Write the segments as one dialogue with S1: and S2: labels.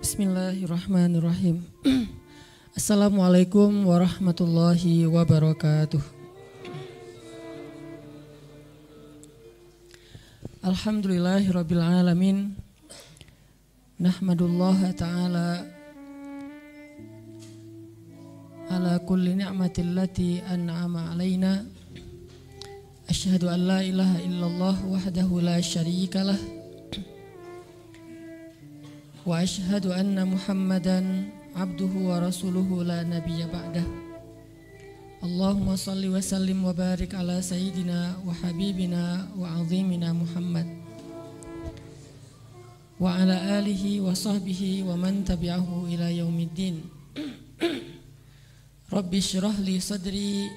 S1: Bismillahirrahmanirrahim. Assalamualaikum warahmatullahi wabarakatuh. Alhamdulillahirabbil alamin. Nahmadullaha ta'ala ala kulli ni'matin lati an'ama alaina. Asyhadu an la ilaha illallah wahdahu la syarikalah. Wa asyhadu anna Muhammadan abduhu wa rasuluhu la nabiyya ba'dah. Allahumma salli wa sallim wa barik ala sayyidina wa habibina wa azimina Muhammad wa ala alihi wa sahbihi wa man tabi'ahu ila yaumiddin. Rabbi syrah li sadri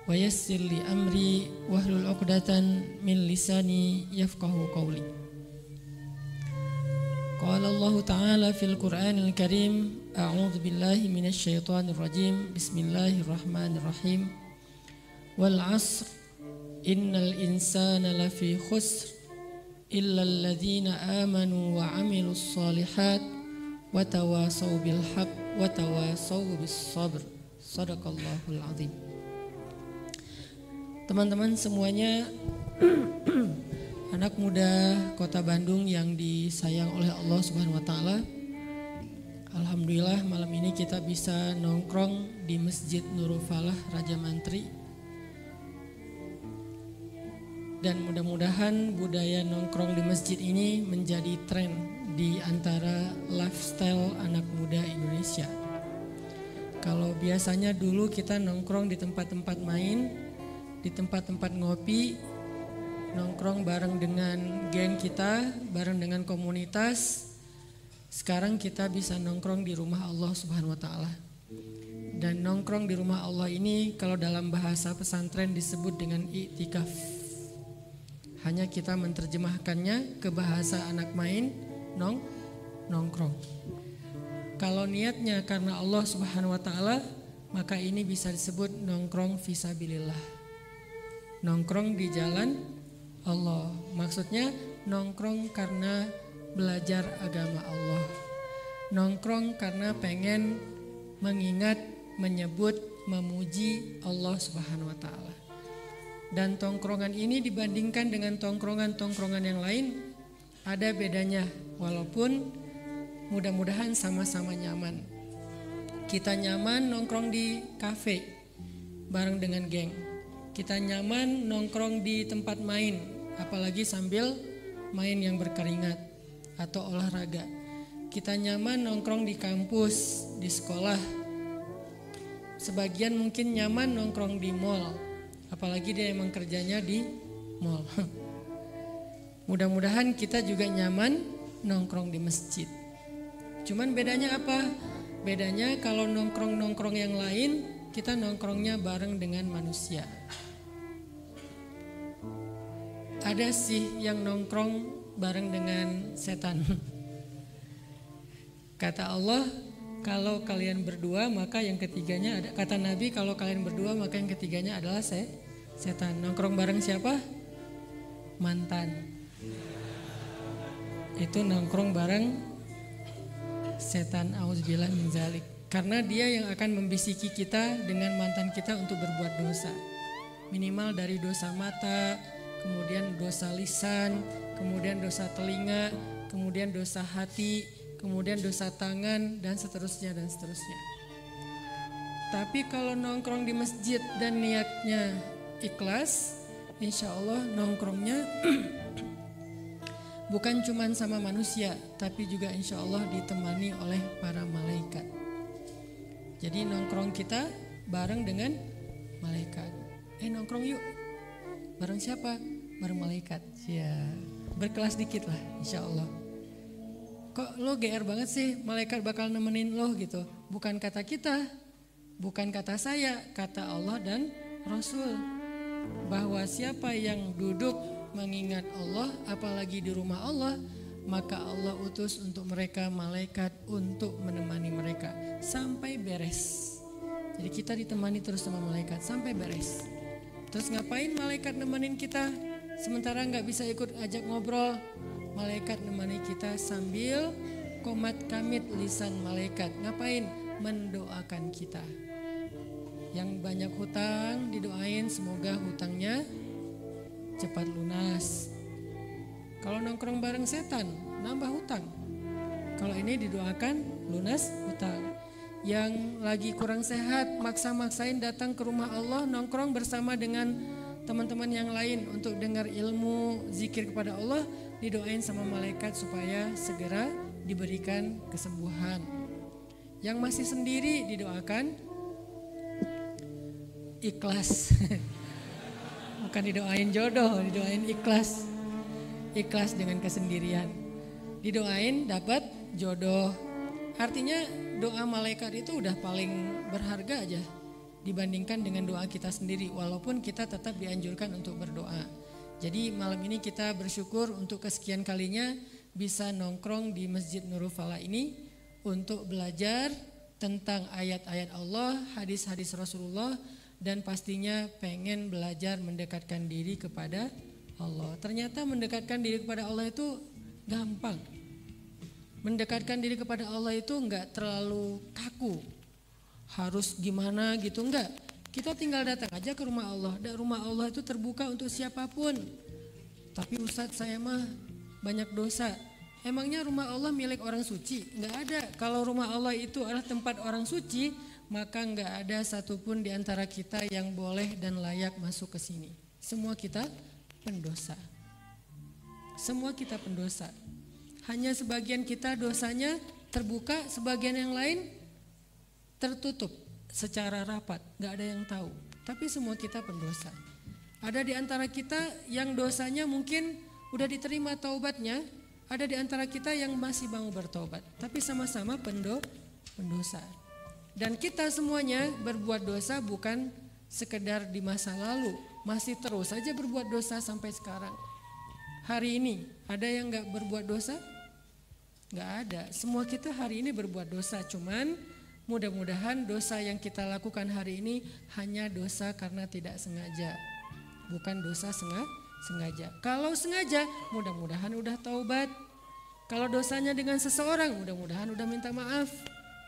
S1: wa yassir li amri wahlul 'uqdatan min lisani yafqahu qawli. Qala Allah Ta'ala fil Qur'anil Karim, a'udzu billahi minasy syaithanir rajim. Bismillahirrahmanirrahim. Wal 'asr innal insana lafi khusr illa alladzina amanu wa 'amilus shalihat wa tawasaw bil haqq wa tawasaw bis sabr. Shadaqallahul azim. Teman-teman semuanya, anak muda Kota Bandung yang disayang oleh Allah Subhanahu wa taala. Alhamdulillah malam ini kita bisa nongkrong di Masjid Nurul Falah Raja Mantri. Dan mudah-mudahan budaya nongkrong di masjid ini menjadi tren di antara lifestyle anak muda Indonesia. Kalau biasanya dulu kita nongkrong di tempat-tempat main, di tempat-tempat ngopi, nongkrong bareng dengan geng kita, bareng dengan komunitas. Sekarang kita bisa nongkrong di rumah Allah Subhanahu wa taala. Dan nongkrong di rumah Allah ini kalau dalam bahasa pesantren disebut dengan i'tikaf. Hanya kita menerjemahkannya ke bahasa anak main, nongkrong. Kalau niatnya karena Allah Subhanahu wa taala, maka ini bisa disebut nongkrong fisabilillah. Nongkrong di jalan Allah, maksudnya nongkrong karena belajar agama Allah, nongkrong karena pengen mengingat, menyebut, memuji Allah Subhanahu wa taala. Dan tongkrongan ini dibandingkan dengan tongkrongan-tongkrongan yang lain ada bedanya, walaupun mudah-mudahan sama-sama nyaman. Kita nyaman nongkrong di kafe bareng dengan geng. Kita nyaman nongkrong di tempat main, apalagi sambil main yang berkeringat atau olahraga. Kita nyaman nongkrong di kampus, di sekolah. Sebagian mungkin nyaman nongkrong di mall, apalagi dia emang kerjanya di mall. Mudah-mudahan kita juga nyaman nongkrong di masjid. Cuman bedanya apa? Bedanya kalau nongkrong-nongkrong yang lain, kita nongkrongnya bareng dengan manusia. Ada sih yang nongkrong bareng dengan setan. Kata Allah, kalau kalian berdua maka yang ketiganya ada. Kata Nabi, kalau kalian berdua maka yang ketiganya adalah setan. Nongkrong bareng siapa? Mantan. Itu nongkrong bareng setan, auzubillah min zalik. Karena dia yang akan membisiki kita dengan mantan kita untuk berbuat dosa. Minimal dari dosa mata, kemudian dosa lisan, kemudian dosa telinga, kemudian dosa hati, kemudian dosa tangan, dan seterusnya dan seterusnya. Tapi kalau nongkrong di masjid dan niatnya ikhlas, insya Allah nongkrongnya bukan cuma sama manusia, tapi juga insya Allah ditemani oleh para malaikat. Jadi nongkrong kita bareng dengan malaikat. Nongkrong yuk. Bareng siapa? Bareng malaikat. Ya, berkelas dikit lah insya Allah. Kok lo GR banget sih, malaikat bakal nemenin lo gitu. Bukan kata kita, bukan kata saya, kata Allah dan Rasul. Bahwa siapa yang duduk mengingat Allah, apalagi di rumah Allah, maka Allah utus untuk mereka malaikat untuk menemani mereka sampai beres. Jadi kita ditemani terus sama malaikat sampai beres. Terus ngapain malaikat nemenin kita? Sementara gak bisa ikut ajak ngobrol, malaikat nemani kita sambil komat kamit lisan malaikat. Ngapain? Mendoakan kita. Yang banyak hutang didoain semoga hutangnya cepat lunas. Kalau nongkrong bareng setan nambah hutang. Kalau ini didoakan lunas hutang. Yang lagi kurang sehat maksa-maksain datang ke rumah Allah, nongkrong bersama dengan teman-teman yang lain untuk dengar ilmu zikir kepada Allah, didoain sama malaikat supaya segera diberikan kesembuhan. Yang masih sendiri didoakan ikhlas. Bukan didoain jodoh, didoain ikhlas. Ikhlas dengan kesendirian. Didoain dapat jodoh. Artinya doa malaikat itu udah paling berharga aja dibandingkan dengan doa kita sendiri, walaupun kita tetap dianjurkan untuk berdoa. Jadi malam ini kita bersyukur untuk kesekian kalinya bisa nongkrong di Masjid Nurul Falah ini untuk belajar tentang ayat-ayat Allah, hadis-hadis Rasulullah, dan pastinya pengen belajar mendekatkan diri kepada Allah. Ternyata mendekatkan diri kepada Allah itu gampang. Mendekatkan diri kepada Allah itu enggak terlalu kaku. Harus gimana gitu, enggak. Kita tinggal datang aja ke rumah Allah. Dan rumah Allah itu terbuka untuk siapapun. Tapi Ustadz, saya mah banyak dosa. Emangnya rumah Allah milik orang suci? Enggak ada. Kalau rumah Allah itu adalah tempat orang suci, maka enggak ada satupun di antara kita yang boleh dan layak masuk ke sini. Semua kita pendosa. Semua kita pendosa. Hanya sebagian kita dosanya terbuka, sebagian yang lain tertutup secara rapat, gak ada yang tahu. Tapi semua kita pendosa. Ada di antara kita yang dosanya mungkin udah diterima taubatnya, ada di antara kita yang masih mau bertobat. Tapi sama-sama pendosa. Dan kita semuanya berbuat dosa bukan sekedar di masa lalu, masih terus saja berbuat dosa sampai sekarang. Hari ini ada yang gak berbuat dosa? Gak ada. Semua kita hari ini berbuat dosa. Cuman mudah-mudahan dosa yang kita lakukan hari ini hanya dosa karena tidak sengaja, bukan dosa sengaja. Kalau sengaja mudah-mudahan udah taubat. Kalau dosanya dengan seseorang mudah-mudahan udah minta maaf.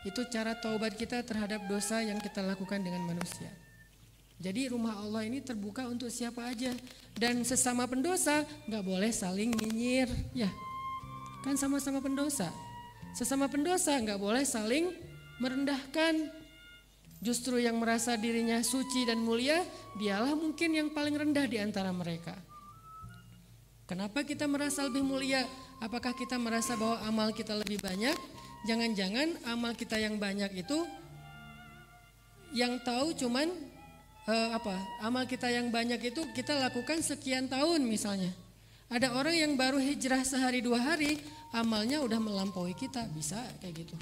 S1: Itu cara taubat kita terhadap dosa yang kita lakukan dengan manusia. Jadi rumah Allah ini terbuka untuk siapa aja. Dan sesama pendosa gak boleh saling nyinyir. Ya, kan sama-sama pendosa. Sesama pendosa gak boleh saling merendahkan. Justru yang merasa dirinya suci dan mulia, dialah mungkin yang paling rendah di antara mereka. Kenapa kita merasa lebih mulia? Apakah kita merasa bahwa amal kita lebih banyak? Jangan-jangan amal kita yang banyak itu yang tahu cuman amal kita yang banyak itu kita lakukan sekian tahun misalnya. Ada orang yang baru hijrah sehari 2 hari, amalnya udah melampaui kita, bisa kayak gitu.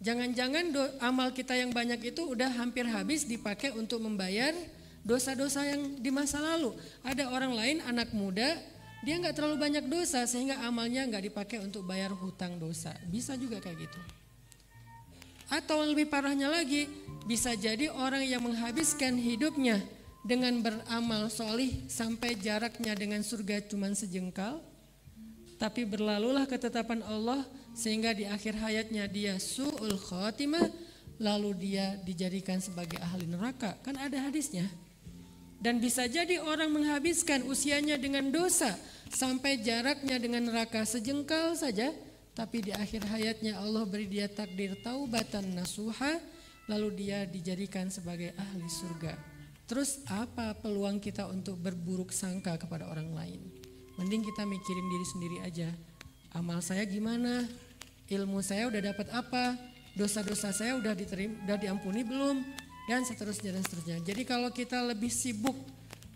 S1: Jangan-jangan amal kita yang banyak itu udah hampir habis dipakai untuk membayar dosa-dosa yang di masa lalu. Ada orang lain anak muda, dia nggak terlalu banyak dosa sehingga amalnya nggak dipakai untuk bayar hutang dosa. Bisa juga kayak gitu. Atau lebih parahnya lagi, bisa jadi orang yang menghabiskan hidupnya dengan beramal solih sampai jaraknya dengan surga cuma sejengkal, tapi berlalulah ketetapan Allah sehingga di akhir hayatnya dia su'ul khotimah, lalu dia dijadikan sebagai ahli neraka. Kan ada hadisnya. Dan bisa jadi orang menghabiskan usianya dengan dosa sampai jaraknya dengan neraka sejengkal saja, tapi di akhir hayatnya Allah beri dia takdir taubatan nasuha, lalu dia dijadikan sebagai ahli surga. Terus apa peluang kita untuk berburuk sangka kepada orang lain? Mending kita mikirin diri sendiri aja. Amal saya gimana? Ilmu saya udah dapat apa? Dosa-dosa saya udah diampuni belum? Dan seterusnya dan seterusnya. Jadi kalau kita lebih sibuk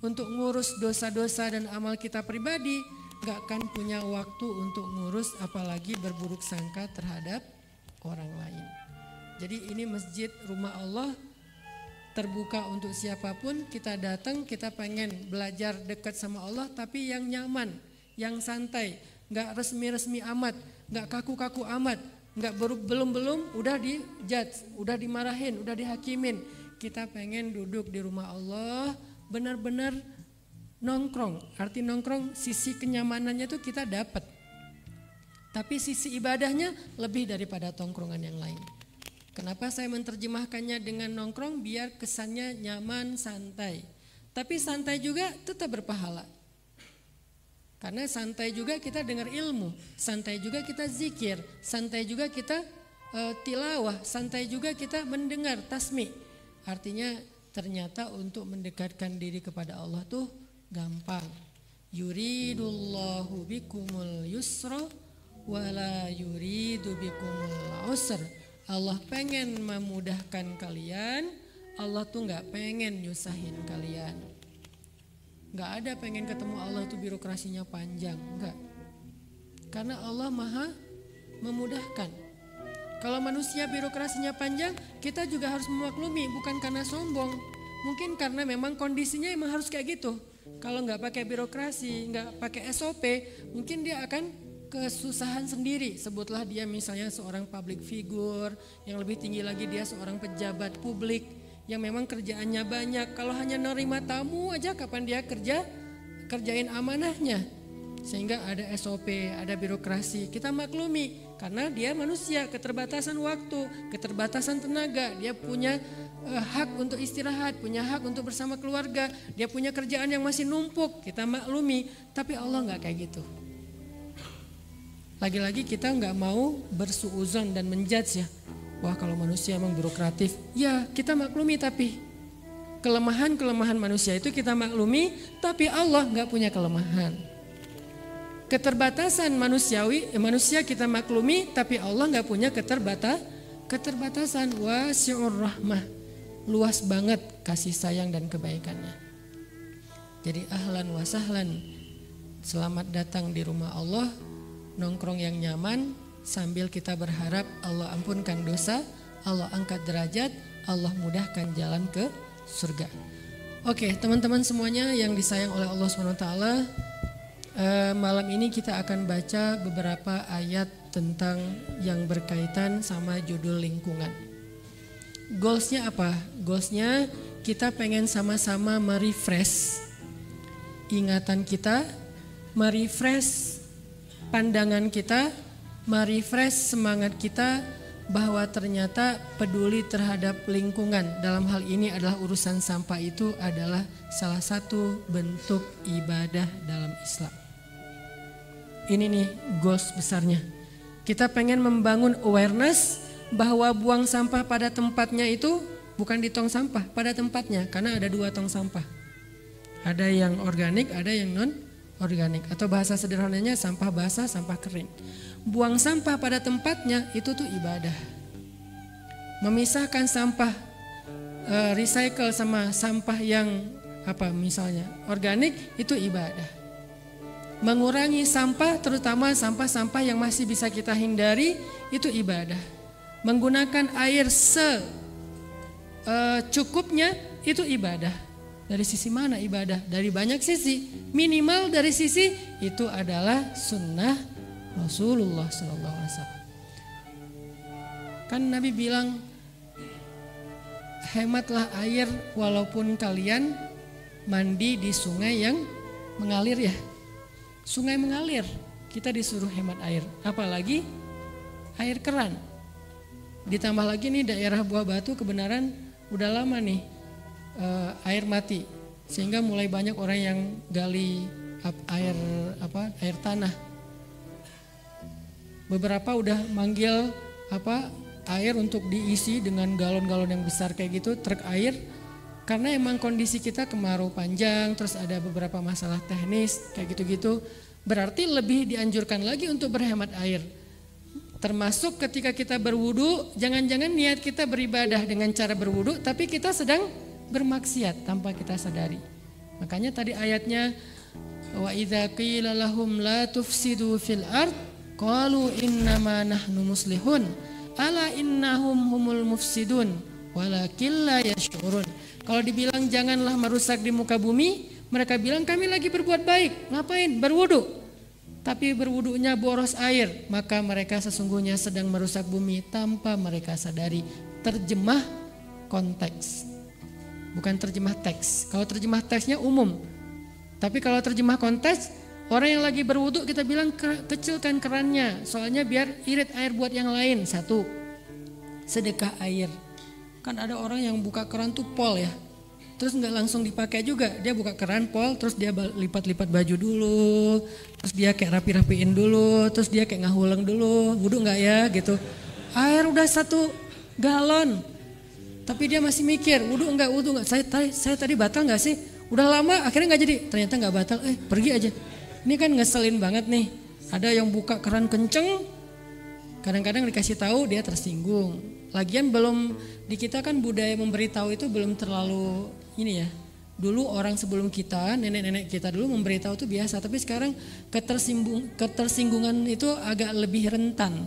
S1: untuk ngurus dosa-dosa dan amal kita pribadi, gak akan punya waktu untuk ngurus apalagi berburuk sangka terhadap orang lain. Jadi ini masjid rumah Allah terbuka untuk siapapun. Kita datang, kita pengen belajar dekat sama Allah, tapi yang nyaman, yang santai, gak resmi-resmi amat, gak kaku-kaku amat, gak belum udah dijudge, udah dimarahin, udah dihakimin. Kita pengen duduk di rumah Allah, benar-benar nongkrong. Arti nongkrong, sisi kenyamanannya tuh kita dapat. Tapi sisi ibadahnya lebih daripada tongkrongan yang lain. Kenapa saya menerjemahkannya dengan nongkrong? Biar kesannya nyaman, santai. Tapi santai juga tetap berpahala. Karena santai juga kita dengar ilmu, santai juga kita zikir, santai juga kita tilawah, santai juga kita mendengar tasmi. Artinya ternyata untuk mendekatkan diri kepada Allah tuh gampang. Yuridullahu bikumul yusra wala yuridu bikumul usr. Allah pengen memudahkan kalian, Allah tuh gak pengen nyusahin kalian. Gak ada pengen ketemu Allah tuh birokrasinya panjang, enggak. Karena Allah maha memudahkan. Kalau manusia birokrasinya panjang, kita juga harus memaklumi, bukan karena sombong. Mungkin karena memang kondisinya emang harus kayak gitu. Kalau nggak pakai birokrasi, nggak pakai SOP, mungkin dia akan kesusahan sendiri. Sebutlah dia misalnya seorang public figure, yang lebih tinggi lagi dia seorang pejabat publik, yang memang kerjaannya banyak. Kalau hanya nerima tamu aja, kapan dia kerjain amanahnya? Sehingga ada SOP, ada birokrasi. Kita maklumi karena dia manusia, keterbatasan waktu, keterbatasan tenaga. Dia punya hak untuk istirahat, punya hak untuk bersama keluarga. Dia punya kerjaan yang masih numpuk, kita maklumi. Tapi Allah gak kayak gitu. Lagi-lagi kita gak mau bersuuzon dan menjudge ya. Wah kalau manusia emang birokratif. Ya kita maklumi, tapi kelemahan-kelemahan manusia itu kita maklumi. Tapi Allah gak punya kelemahan. Keterbatasan manusia kita maklumi, tapi Allah nggak punya keterbatasan. Wasi'ur rahmah, luas banget kasih sayang dan kebaikannya. Jadi ahlan wa sahlan, selamat datang di rumah Allah, nongkrong yang nyaman sambil kita berharap Allah ampunkan dosa, Allah angkat derajat, Allah mudahkan jalan ke surga. Oke, teman-teman semuanya yang disayang oleh Allah SWT. Malam ini kita akan baca beberapa ayat tentang yang berkaitan sama judul lingkungan. Goalsnya apa? Goalsnya kita pengen sama-sama merefresh ingatan kita, merefresh pandangan kita, merefresh semangat kita bahwa ternyata peduli terhadap lingkungan dalam hal ini adalah urusan sampah itu adalah salah satu bentuk ibadah dalam Islam. Ini nih goals besarnya. Kita pengen membangun awareness bahwa buang sampah pada tempatnya itu bukan di tong sampah, pada tempatnya. Karena ada 2 tong sampah. Ada yang organik, ada yang non organik. Atau bahasa sederhananya sampah basah, sampah kering. Buang sampah pada tempatnya itu tuh ibadah. Memisahkan sampah recycle sama sampah yang misalnya organik itu ibadah. Mengurangi sampah, terutama sampah-sampah yang masih bisa kita hindari, itu ibadah. Menggunakan air secukupnya, itu ibadah. Dari sisi mana ibadah? Dari banyak sisi. Minimal dari sisi itu adalah sunnah Rasulullah SAW. Kan Nabi bilang, hematlah air walaupun kalian mandi di sungai yang mengalir ya. Sungai mengalir, kita disuruh hemat air, apalagi air keran. Ditambah lagi nih daerah Buah Batu kebenaran udah lama nih air mati, sehingga mulai banyak orang yang gali air tanah. Beberapa udah manggil air untuk diisi dengan galon-galon yang besar kayak gitu, truk air. Karena emang kondisi kita kemarau panjang, terus ada beberapa masalah teknis kayak gitu-gitu. Berarti lebih dianjurkan lagi untuk berhemat air. Termasuk ketika kita berwudu, jangan-jangan niat kita beribadah dengan cara berwudu, tapi kita sedang bermaksiat tanpa kita sadari. Makanya tadi ayatnya, wa idza qila lahum la tufsidu fil ard qalu innama nahnu muslihun ala innahum humul mufsidun walakin la yash'urun. Kalau dibilang janganlah merusak di muka bumi, mereka bilang kami lagi berbuat baik. Ngapain? Berwudu. Tapi berwudunya boros air, maka mereka sesungguhnya sedang merusak bumi tanpa mereka sadari. Terjemah konteks, bukan terjemah teks. Kalau terjemah teksnya umum, tapi kalau terjemah konteks, Orang yang lagi berwudu kita bilang kecilkan kerannya, soalnya biar irit air buat yang lain. Satu, sedekah air. Kan ada orang yang buka keran tuh pol ya, terus nggak langsung dipakai juga. Dia buka keran pol, terus dia lipat-lipat baju dulu, terus dia kayak rapi-rapiin dulu, terus dia kayak ngahuleng dulu, wudu nggak ya gitu. Air udah 1 galon, tapi dia masih mikir wudu nggak. Saya tadi batal nggak sih? Udah lama akhirnya nggak jadi. Ternyata nggak batal, pergi aja. Ini kan ngeselin banget nih. Ada yang buka keran kenceng, kadang-kadang dikasih tahu dia tersinggung. Lagian belum di kita kan budaya memberitahu itu belum terlalu ini ya. Dulu orang sebelum kita, nenek-nenek kita dulu memberitahu itu biasa, tapi sekarang ketersinggungan itu agak lebih rentan.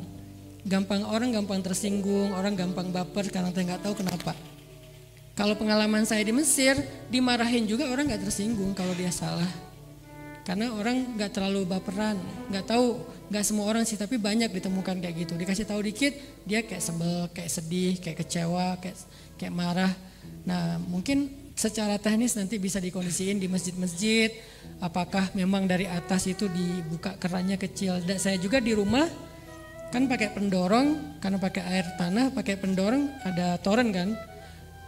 S1: Orang gampang tersinggung, orang gampang baper karena nggak tahu kenapa. Kalau pengalaman saya di Mesir, dimarahin juga orang nggak tersinggung kalau dia salah. Karena orang nggak terlalu baperan, nggak semua orang sih, tapi banyak ditemukan kayak gitu. Dikasih tahu dikit, dia kayak sebel, kayak sedih, kayak kecewa, kayak marah. Nah mungkin secara teknis nanti bisa dikondisiin di masjid-masjid. Apakah memang dari atas itu dibuka kerannya kecil? Dan saya juga di rumah kan pakai pendorong, karena pakai air tanah, pakai pendorong, ada toren kan.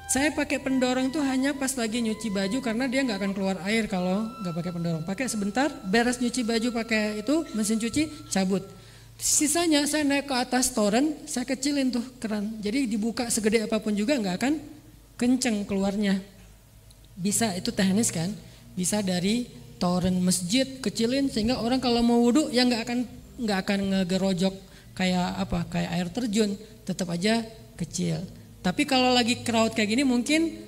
S1: Saya pakai pendorong tuh hanya pas lagi nyuci baju karena dia nggak akan keluar air kalau nggak pakai pendorong. Pakai sebentar, beres nyuci baju pakai itu mesin cuci, cabut. Sisanya saya naik ke atas toren, saya kecilin tuh keran. Jadi dibuka segede apapun juga nggak akan kenceng keluarnya. Bisa itu teknis kan? Bisa dari toren masjid kecilin sehingga orang kalau mau wudhu ya nggak akan ngegerojok kayak air terjun, tetap aja kecil. Tapi kalau lagi crowd kayak gini mungkin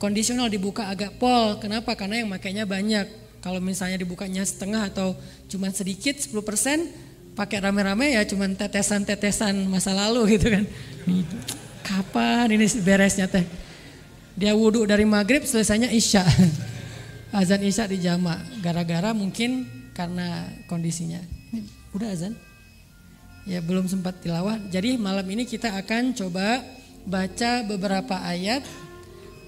S1: kondisional dibuka agak pol. Kenapa? Karena yang makainya banyak. Kalau misalnya dibukanya setengah atau cuma sedikit 10%, pakai rame-rame ya cuma tetesan-tetesan masa lalu gitu kan. Kapan ini beresnya teh? Dia wudhu dari maghrib selesainya isya. Azan isya di jama. Gara-gara mungkin karena kondisinya. Udah azan? Ya belum sempat tilawah. Jadi malam ini kita akan coba baca beberapa ayat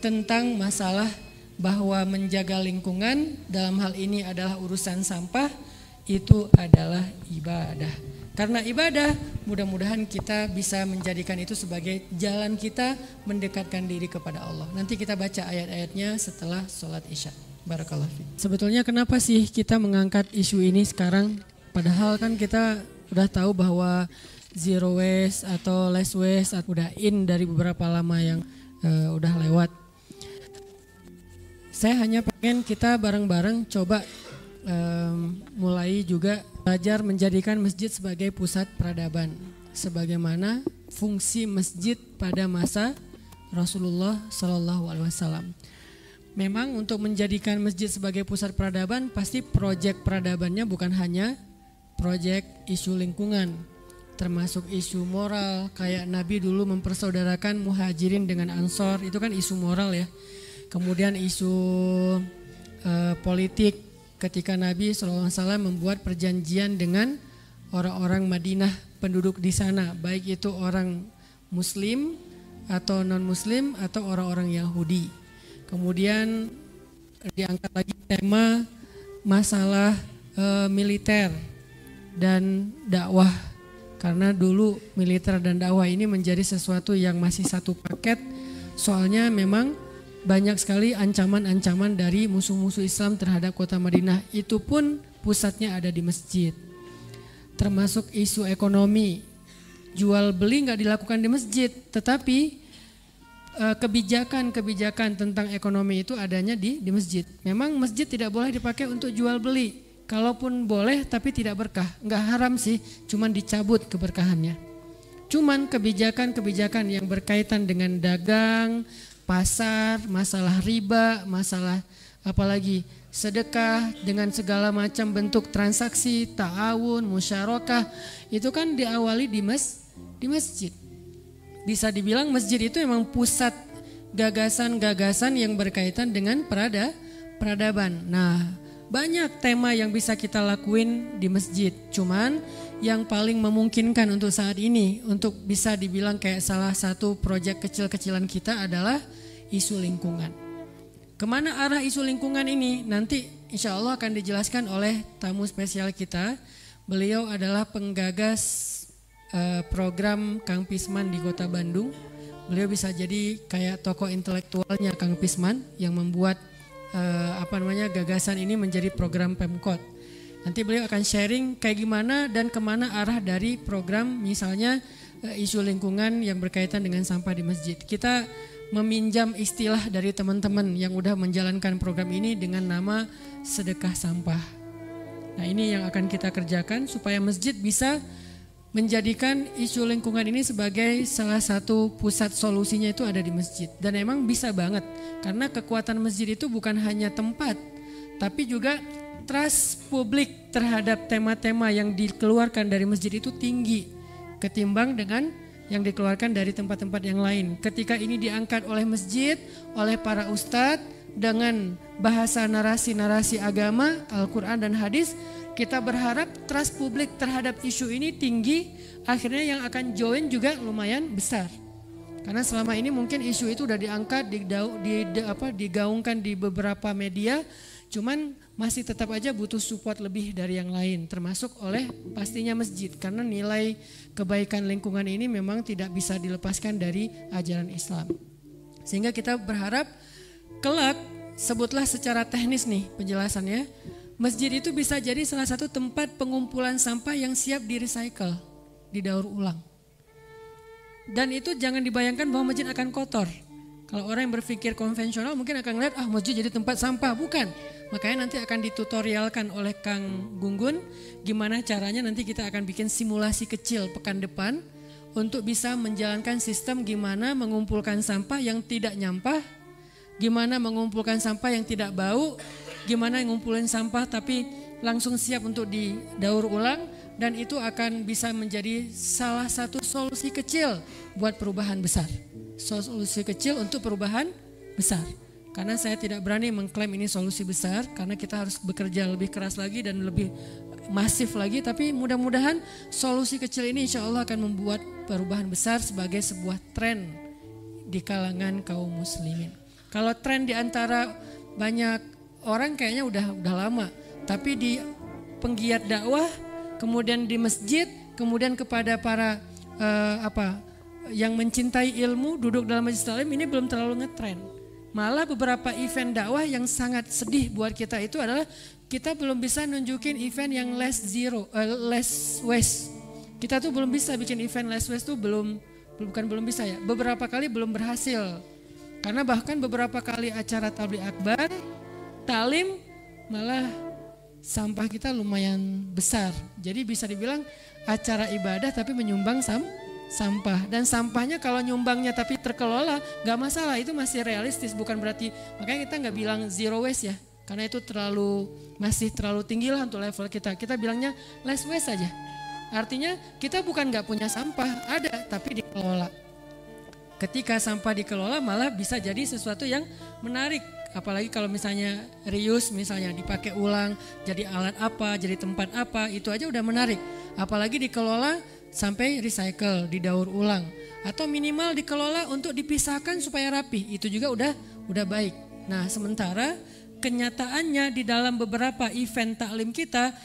S1: tentang masalah bahwa menjaga lingkungan dalam hal ini adalah urusan sampah, itu adalah ibadah. Karena ibadah, mudah-mudahan kita bisa menjadikan itu sebagai jalan kita mendekatkan diri kepada Allah. Nanti kita baca ayat-ayatnya setelah sholat isya. Barakallahu fiik. Sebetulnya kenapa sih kita mengangkat isu ini sekarang? Padahal kan kita udah tahu bahwa zero waste atau less waste udah in dari beberapa lama yang udah lewat. Saya hanya pengen kita bareng-bareng coba mulai juga belajar menjadikan masjid sebagai pusat peradaban. Sebagaimana fungsi masjid pada masa Rasulullah SAW. Memang untuk menjadikan masjid sebagai pusat peradaban pasti proyek peradabannya bukan hanya proyek isu lingkungan. Termasuk isu moral, kayak Nabi dulu mempersaudarakan muhajirin dengan ansor, itu kan isu moral ya. Kemudian isu politik, ketika Nabi SAW membuat perjanjian dengan orang-orang Madinah, penduduk di sana, baik itu orang Muslim atau non-Muslim atau orang-orang Yahudi. Kemudian diangkat lagi tema masalah militer dan dakwah. Karena dulu militer dan dakwah ini menjadi sesuatu yang masih satu paket. Soalnya memang banyak sekali ancaman-ancaman dari musuh-musuh Islam terhadap kota Madinah. Itu pun pusatnya ada di masjid. Termasuk isu ekonomi. Jual beli gak dilakukan di masjid. Tetapi kebijakan-kebijakan tentang ekonomi itu adanya di masjid. Memang masjid tidak boleh dipakai untuk jual beli. Kalaupun boleh tapi tidak berkah, nggak haram sih, cuman dicabut keberkahannya. Cuman kebijakan-kebijakan yang berkaitan dengan dagang, pasar, masalah riba, masalah apalagi sedekah dengan segala macam bentuk transaksi, ta'awun, musyarakah, itu kan diawali di masjid. Bisa dibilang masjid itu memang pusat gagasan-gagasan yang berkaitan dengan peradaban. Nah, banyak tema yang bisa kita lakuin di masjid. Cuman yang paling memungkinkan untuk saat ini, untuk bisa dibilang kayak salah satu proyek kecil-kecilan kita adalah isu lingkungan. Kemana arah isu lingkungan ini? Nanti insya Allah akan dijelaskan oleh tamu spesial kita. Beliau adalah penggagas program Kang Pisman di Kota Bandung. Beliau bisa jadi kayak tokoh intelektualnya Kang Pisman yang membuat gagasan ini menjadi program Pemkot. Nanti beliau akan sharing kayak gimana dan kemana arah dari program misalnya isu lingkungan yang berkaitan dengan sampah di masjid. Kita meminjam istilah dari teman-teman yang udah menjalankan program ini dengan nama sedekah sampah. Nah ini yang akan kita kerjakan supaya masjid bisa menjadikan isu lingkungan ini sebagai salah satu pusat solusinya itu ada di masjid. Dan emang bisa banget karena kekuatan masjid itu bukan hanya tempat tapi juga trust publik terhadap tema-tema yang dikeluarkan dari masjid itu tinggi ketimbang dengan yang dikeluarkan dari tempat-tempat yang lain. Ketika ini diangkat oleh masjid, oleh para ustadz dengan bahasa narasi-narasi agama, Al-Quran dan hadis, kita berharap trust publik terhadap isu ini tinggi, akhirnya yang akan join juga lumayan besar. Karena selama ini mungkin isu itu udah diangkat, digaungkan di beberapa media, cuman masih tetap aja butuh support lebih dari yang lain, termasuk oleh pastinya masjid. Karena nilai kebaikan lingkungan ini memang tidak bisa dilepaskan dari ajaran Islam. Sehingga kita berharap kelak, sebutlah secara teknis nih penjelasannya, masjid itu bisa jadi salah satu tempat pengumpulan sampah yang siap di-recycle, didaur ulang. Dan itu jangan dibayangkan bahwa masjid akan kotor. Kalau orang yang berpikir konvensional mungkin akan melihat masjid jadi tempat sampah, bukan. Makanya nanti akan ditutorialkan oleh Kang Gunggun gimana caranya nanti kita akan bikin simulasi kecil pekan depan untuk bisa menjalankan sistem gimana mengumpulkan sampah yang tidak nyampah, gimana mengumpulkan sampah yang tidak bau, gimana ngumpulin sampah tapi langsung siap untuk didaur ulang, dan itu akan bisa menjadi salah satu solusi kecil buat perubahan besar. Solusi kecil untuk perubahan besar. Karena saya tidak berani mengklaim ini solusi besar karena kita harus bekerja lebih keras lagi dan lebih masif lagi, tapi mudah-mudahan solusi kecil ini insya Allah akan membuat perubahan besar sebagai sebuah tren di kalangan kaum muslimin. Kalau tren di antara banyak orang kayaknya udah lama, tapi di penggiat dakwah, kemudian di masjid, kemudian kepada para yang mencintai ilmu duduk dalam majelis taklim ini belum terlalu ngetren. Malah beberapa event dakwah yang sangat sedih buat kita itu adalah kita belum bisa nunjukin event yang less waste. Kita tuh belum bisa bikin event less waste tuh belum bisa ya. Beberapa kali belum berhasil. Karena bahkan beberapa kali acara tabligh akbar, talim malah sampah kita lumayan besar. Jadi bisa dibilang acara ibadah tapi menyumbang sampah. Dan sampahnya kalau nyumbangnya tapi terkelola gak masalah, itu masih realistis, bukan berarti, makanya kita gak bilang zero waste ya, karena itu masih terlalu tinggi lah untuk level kita. Kita bilangnya less waste saja. Artinya kita bukan gak punya sampah, ada tapi dikelola. Ketika sampah dikelola malah bisa jadi sesuatu yang menarik. Apalagi kalau misalnya reuse, misalnya dipakai ulang, jadi alat apa, jadi tempat apa, itu aja udah menarik. Apalagi dikelola sampai recycle, didaur ulang, atau minimal dikelola untuk dipisahkan supaya rapi, itu juga udah baik. Nah sementara kenyataannya di dalam beberapa event taklim kita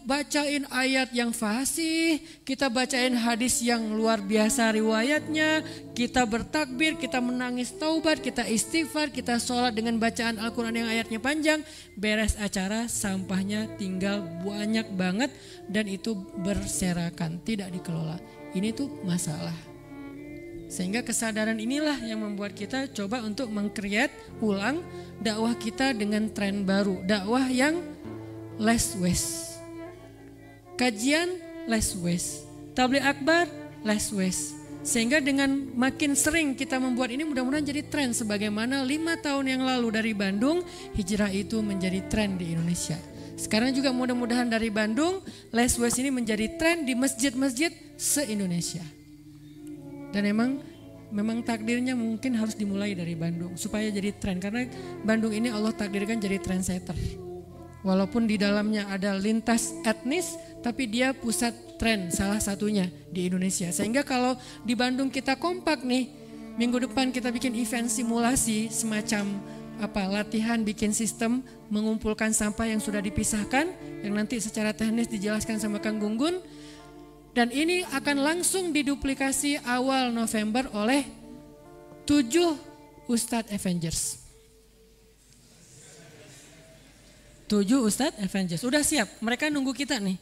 S1: bacain ayat yang fasih, kita bacain hadis yang luar biasa riwayatnya, kita bertakbir, kita menangis taubat, kita istighfar, kita sholat dengan bacaan Al-Quran yang ayatnya panjang, beres acara sampahnya tinggal banyak banget dan itu berserakan, tidak dikelola. Ini tuh masalah. Sehingga kesadaran inilah yang membuat kita coba untuk meng-create ulang dakwah kita dengan tren baru. Dakwah yang less waste. Kajian less waste. Tabligh akbar less waste. Sehingga dengan makin sering kita membuat ini mudah-mudahan jadi tren. Sebagaimana 5 tahun yang lalu dari Bandung, hijrah itu menjadi tren di Indonesia. Sekarang juga mudah-mudahan dari Bandung, less waste ini menjadi tren di masjid-masjid se-Indonesia. Dan memang takdirnya mungkin harus dimulai dari Bandung supaya jadi tren. Karena Bandung ini Allah takdirkan jadi trendsetter. Walaupun di dalamnya ada lintas etnis, tapi dia pusat tren salah satunya di Indonesia. Sehingga kalau di Bandung kita kompak nih, minggu depan kita bikin event simulasi semacam latihan bikin sistem mengumpulkan sampah yang sudah dipisahkan, yang nanti secara teknis dijelaskan sama Kang Gunggun. Dan ini akan langsung diduplikasi awal November oleh 7 Ustadz Avengers. 7 Ustadz Avengers. Udah siap, mereka nunggu kita nih.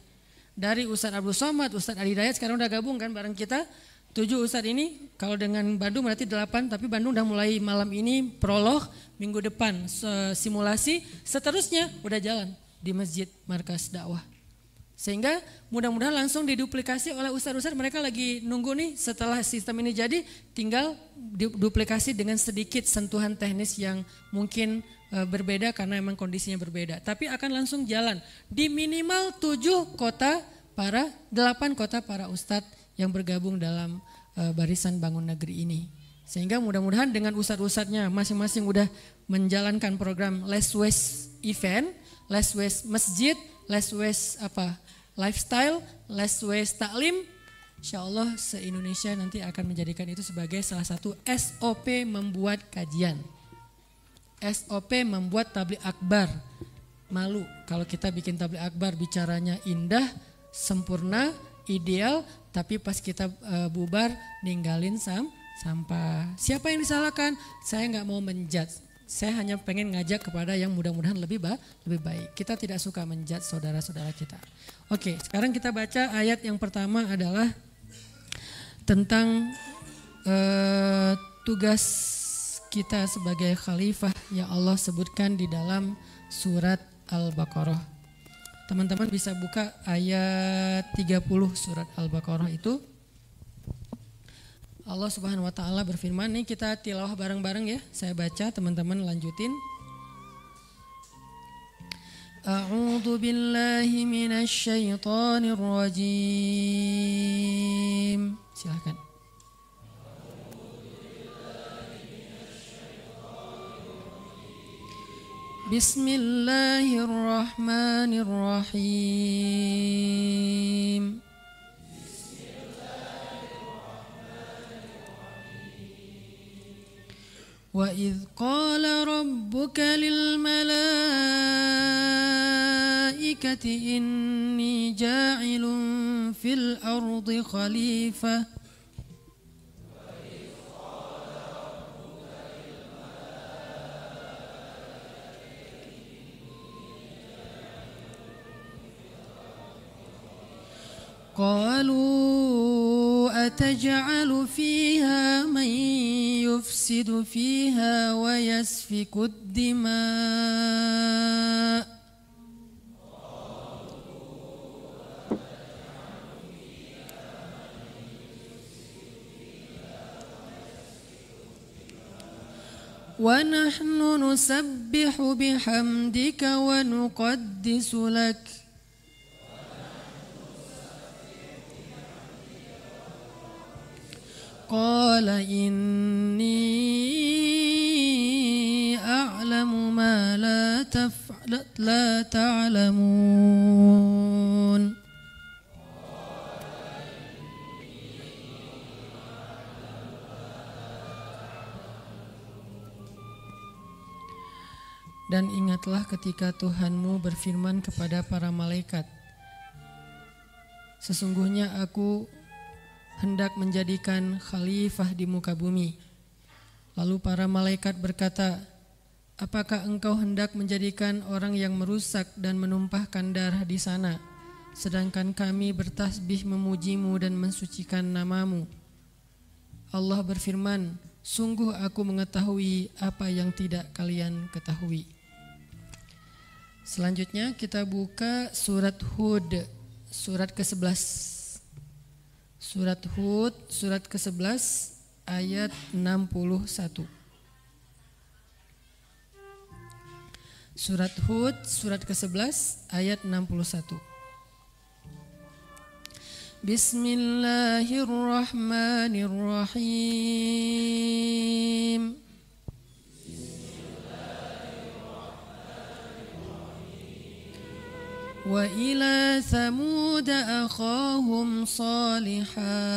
S1: Dari Ustadz Abdul Somad, Ustadz Adi Dayat sekarang udah gabung kan bareng kita. 7 Ustadz ini, kalau dengan Bandung berarti 8, tapi Bandung udah mulai malam ini prolog, minggu depan simulasi, seterusnya udah jalan di Masjid Markas Dakwah. Sehingga mudah-mudahan langsung diduplikasi oleh ustadz-ustadz, mereka lagi nunggu nih setelah sistem ini jadi tinggal duplikasi dengan sedikit sentuhan teknis yang mungkin berbeda karena memang kondisinya berbeda. Tapi akan langsung jalan di minimal 8 kota para ustadz yang bergabung dalam barisan bangun negeri ini. Sehingga mudah-mudahan dengan ustadz-ustadznya masing-masing udah menjalankan program Less Waste Event, Less Waste Masjid, Less Waste lifestyle, Less Waste Taklim, insya Allah se-Indonesia nanti akan menjadikan itu sebagai salah satu SOP membuat kajian. SOP membuat tabligh akbar. Malu kalau kita bikin tabligh akbar bicaranya indah, sempurna, ideal, tapi pas kita bubar ninggalin sampah. Siapa yang disalahkan? Saya nggak mau menjudge. Saya hanya pengen ngajak kepada yang mudah-mudahan lebih baik. Kita tidak suka menjudge saudara-saudara kita. Oke, sekarang kita baca ayat yang pertama adalah tentang tugas kita sebagai khalifah yang Allah sebutkan di dalam surat Al-Baqarah. Teman-teman bisa buka ayat 30 surat Al-Baqarah itu. Allah Subhanahu wa taala berfirman, nih kita tilawah bareng-bareng ya. Saya baca, teman-teman lanjutin. A'udzu billahi minasy syaithanir rajim. Silakan. Bismillahirrahmanirrahim. وَإِذْ قَالَ رَبُّكَ لِلْمَلَائِكَةِ إِنِّي جَاعِلٌ فِي الْأَرْضِ خَلِيفَةً قالوا أتجعل فيها من يفسد فيها ويسفك الدماء ونحن نسبح بحمدك ونقدس لك قال إني أعلم ما لا تعلمون Dan ingatlah ketika Tuhanmu berfirman kepada para malaikat, sesungguhnya aku hendak menjadikan khalifah di muka bumi. Lalu para malaikat berkata, apakah engkau hendak menjadikan orang yang merusak dan menumpahkan darah di sana, sedangkan kami bertasbih memujimu dan mensucikan namamu? Allah berfirman, sungguh aku mengetahui apa yang tidak kalian ketahui. Selanjutnya kita buka surat Hud, surat ke-11. Surat Hud, surat ke-11 ayat 61. Surat Hud, surat ke-11 ayat 61. Bismillahirrahmanirrahim. وإلى ثمود أخاهم صالحا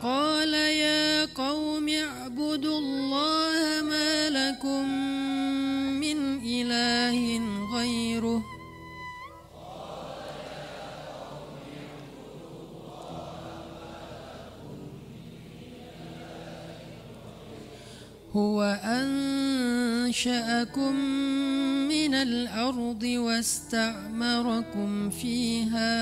S1: قال يا قوم اعبدوا الله ما لكم من إله غيره هو أنشأكم من الأرض واستعمركم فيها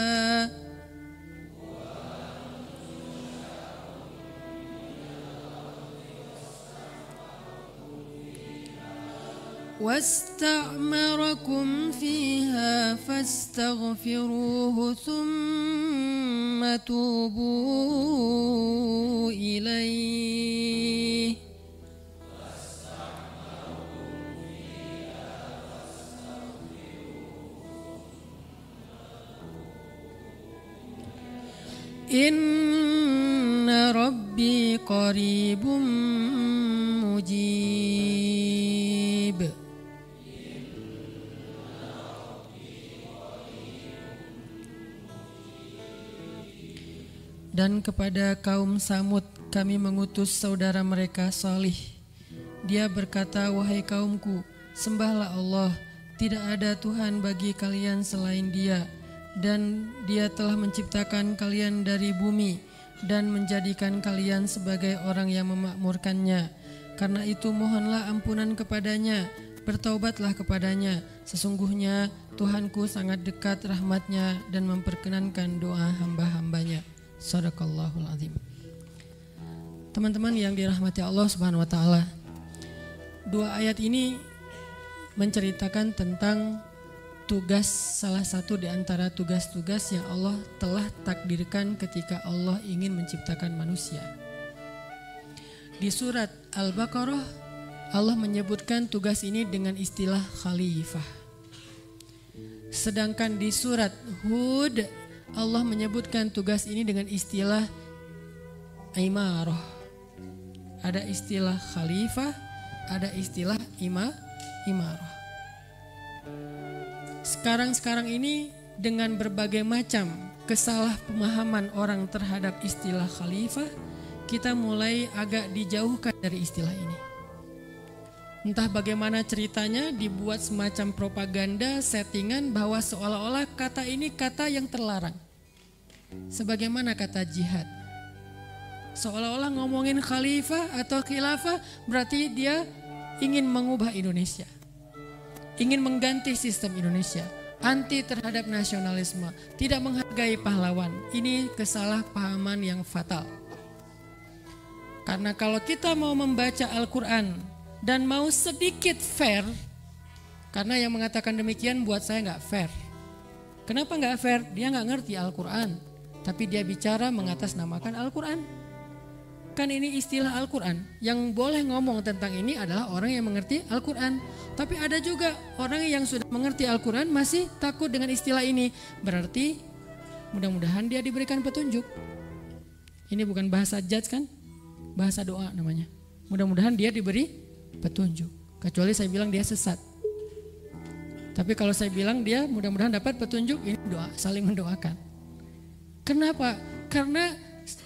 S1: فاستغفروه ثم توبوا إليه إن ربي قريب مجيب. Dan kepada kaum Samud kami mengutus saudara mereka Salih. Dia berkata, wahai kaumku, sembahlah Allah, tidak ada Tuhan bagi kalian selain Dia, dan Dia telah menciptakan kalian dari bumi dan menjadikan kalian sebagai orang yang memakmurkannya. Karena itu mohonlah ampunan kepadanya, bertaubatlah kepadanya. Sesungguhnya Tuhanku sangat dekat rahmatnya dan memperkenankan doa hamba-hambanya. Shadaqallahul azim. Teman-teman yang dirahmati Allah Subhanahu wa taala, dua ayat ini menceritakan tentang tugas, salah satu di antara tugas-tugas yang Allah telah takdirkan ketika Allah ingin menciptakan manusia. Di surat Al-Baqarah Allah menyebutkan tugas ini dengan istilah khalifah. Sedangkan di surat Hud Allah menyebutkan tugas ini dengan istilah imarah. Ada istilah khalifah, ada istilah imarah. Sekarang ini dengan berbagai macam kesalahpemahaman orang terhadap istilah khalifah, kita mulai agak dijauhkan dari istilah ini. Entah bagaimana ceritanya, dibuat semacam propaganda, settingan bahwa seolah-olah kata ini kata yang terlarang. Sebagaimana kata jihad. Seolah-olah ngomongin khalifah atau khilafah berarti dia ingin mengubah Indonesia. Ingin mengganti sistem Indonesia. Anti terhadap nasionalisme. Tidak menghargai pahlawan. Ini kesalahpahaman yang fatal. Karena kalau kita mau membaca Al-Quran dan mau sedikit fair, karena yang mengatakan demikian buat saya nggak fair. Kenapa nggak fair? Dia nggak ngerti Al-Quran, tapi dia bicara mengatasnamakan Al-Quran. Kan ini istilah Al-Quran. Yang boleh ngomong tentang ini adalah orang yang mengerti Al-Quran. Tapi ada juga orang yang sudah mengerti Al-Quran masih takut dengan istilah ini. Berarti mudah-mudahan dia diberikan petunjuk. Ini bukan bahasa judge kan? Bahasa doa namanya. Mudah-mudahan dia diberi petunjuk. Kecuali saya bilang dia sesat. Tapi kalau saya bilang dia mudah-mudahan dapat petunjuk, ini doa, saling mendoakan. Kenapa? Karena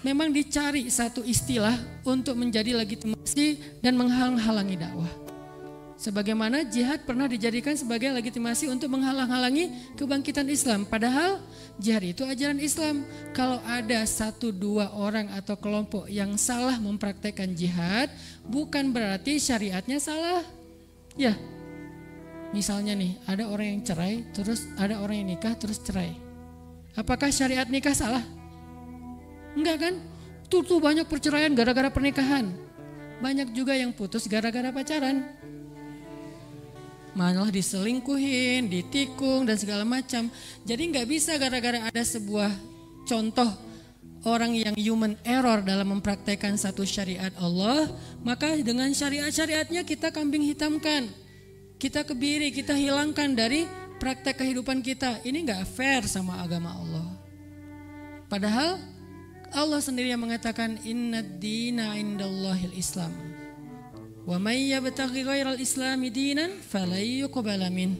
S1: memang dicari satu istilah untuk menjadi legitimasi dan menghalang-halangi dakwah. Sebagaimana jihad pernah dijadikan sebagai legitimasi untuk menghalang-halangi kebangkitan Islam. Padahal jihad itu ajaran Islam. Kalau ada satu dua orang atau kelompok yang salah mempraktekkan jihad, bukan berarti syariatnya salah. Ya, misalnya nih ada orang yang cerai, terus ada orang yang nikah terus cerai. Apakah syariat nikah salah? Enggak kan? Tuh banyak perceraian gara-gara pernikahan. Banyak juga yang putus gara-gara pacaran. Malah diselingkuhin, ditikung dan segala macam. Jadi nggak bisa gara-gara ada sebuah contoh orang yang human error dalam mempraktekkan satu syariat Allah, maka dengan syariat-syariatnya kita kambing hitamkan, kita kebiri, kita hilangkan dari praktek kehidupan kita. Ini nggak fair sama agama Allah. Padahal Allah sendiri yang mengatakan innad dina indallahil Islam. Wa may yabtaghi ghairal islami dinan falan yuqbala min.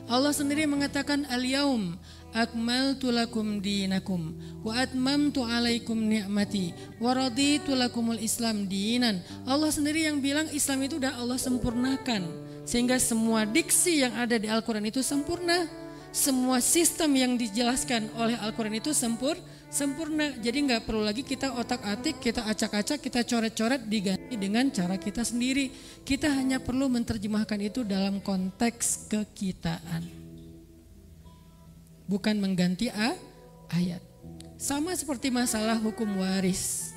S1: Allah sendiri mengatakan al-yaum akmaltu lakum dinakum wa atmamtu alaikum ni'mati wa raditu lakumul Islam dinan. Allah sendiri yang bilang Islam itu udah Allah sempurnakan. Sehingga semua diksi yang ada di Al-Quran itu sempurna. Semua sistem yang dijelaskan oleh Al-Quran itu sempurna. Jadi nggak perlu lagi kita otak-atik, kita acak-acak, kita coret-coret, diganti dengan cara kita sendiri. Kita hanya perlu menerjemahkan itu dalam konteks kekitaan. Bukan mengganti ayat. Sama seperti masalah hukum waris.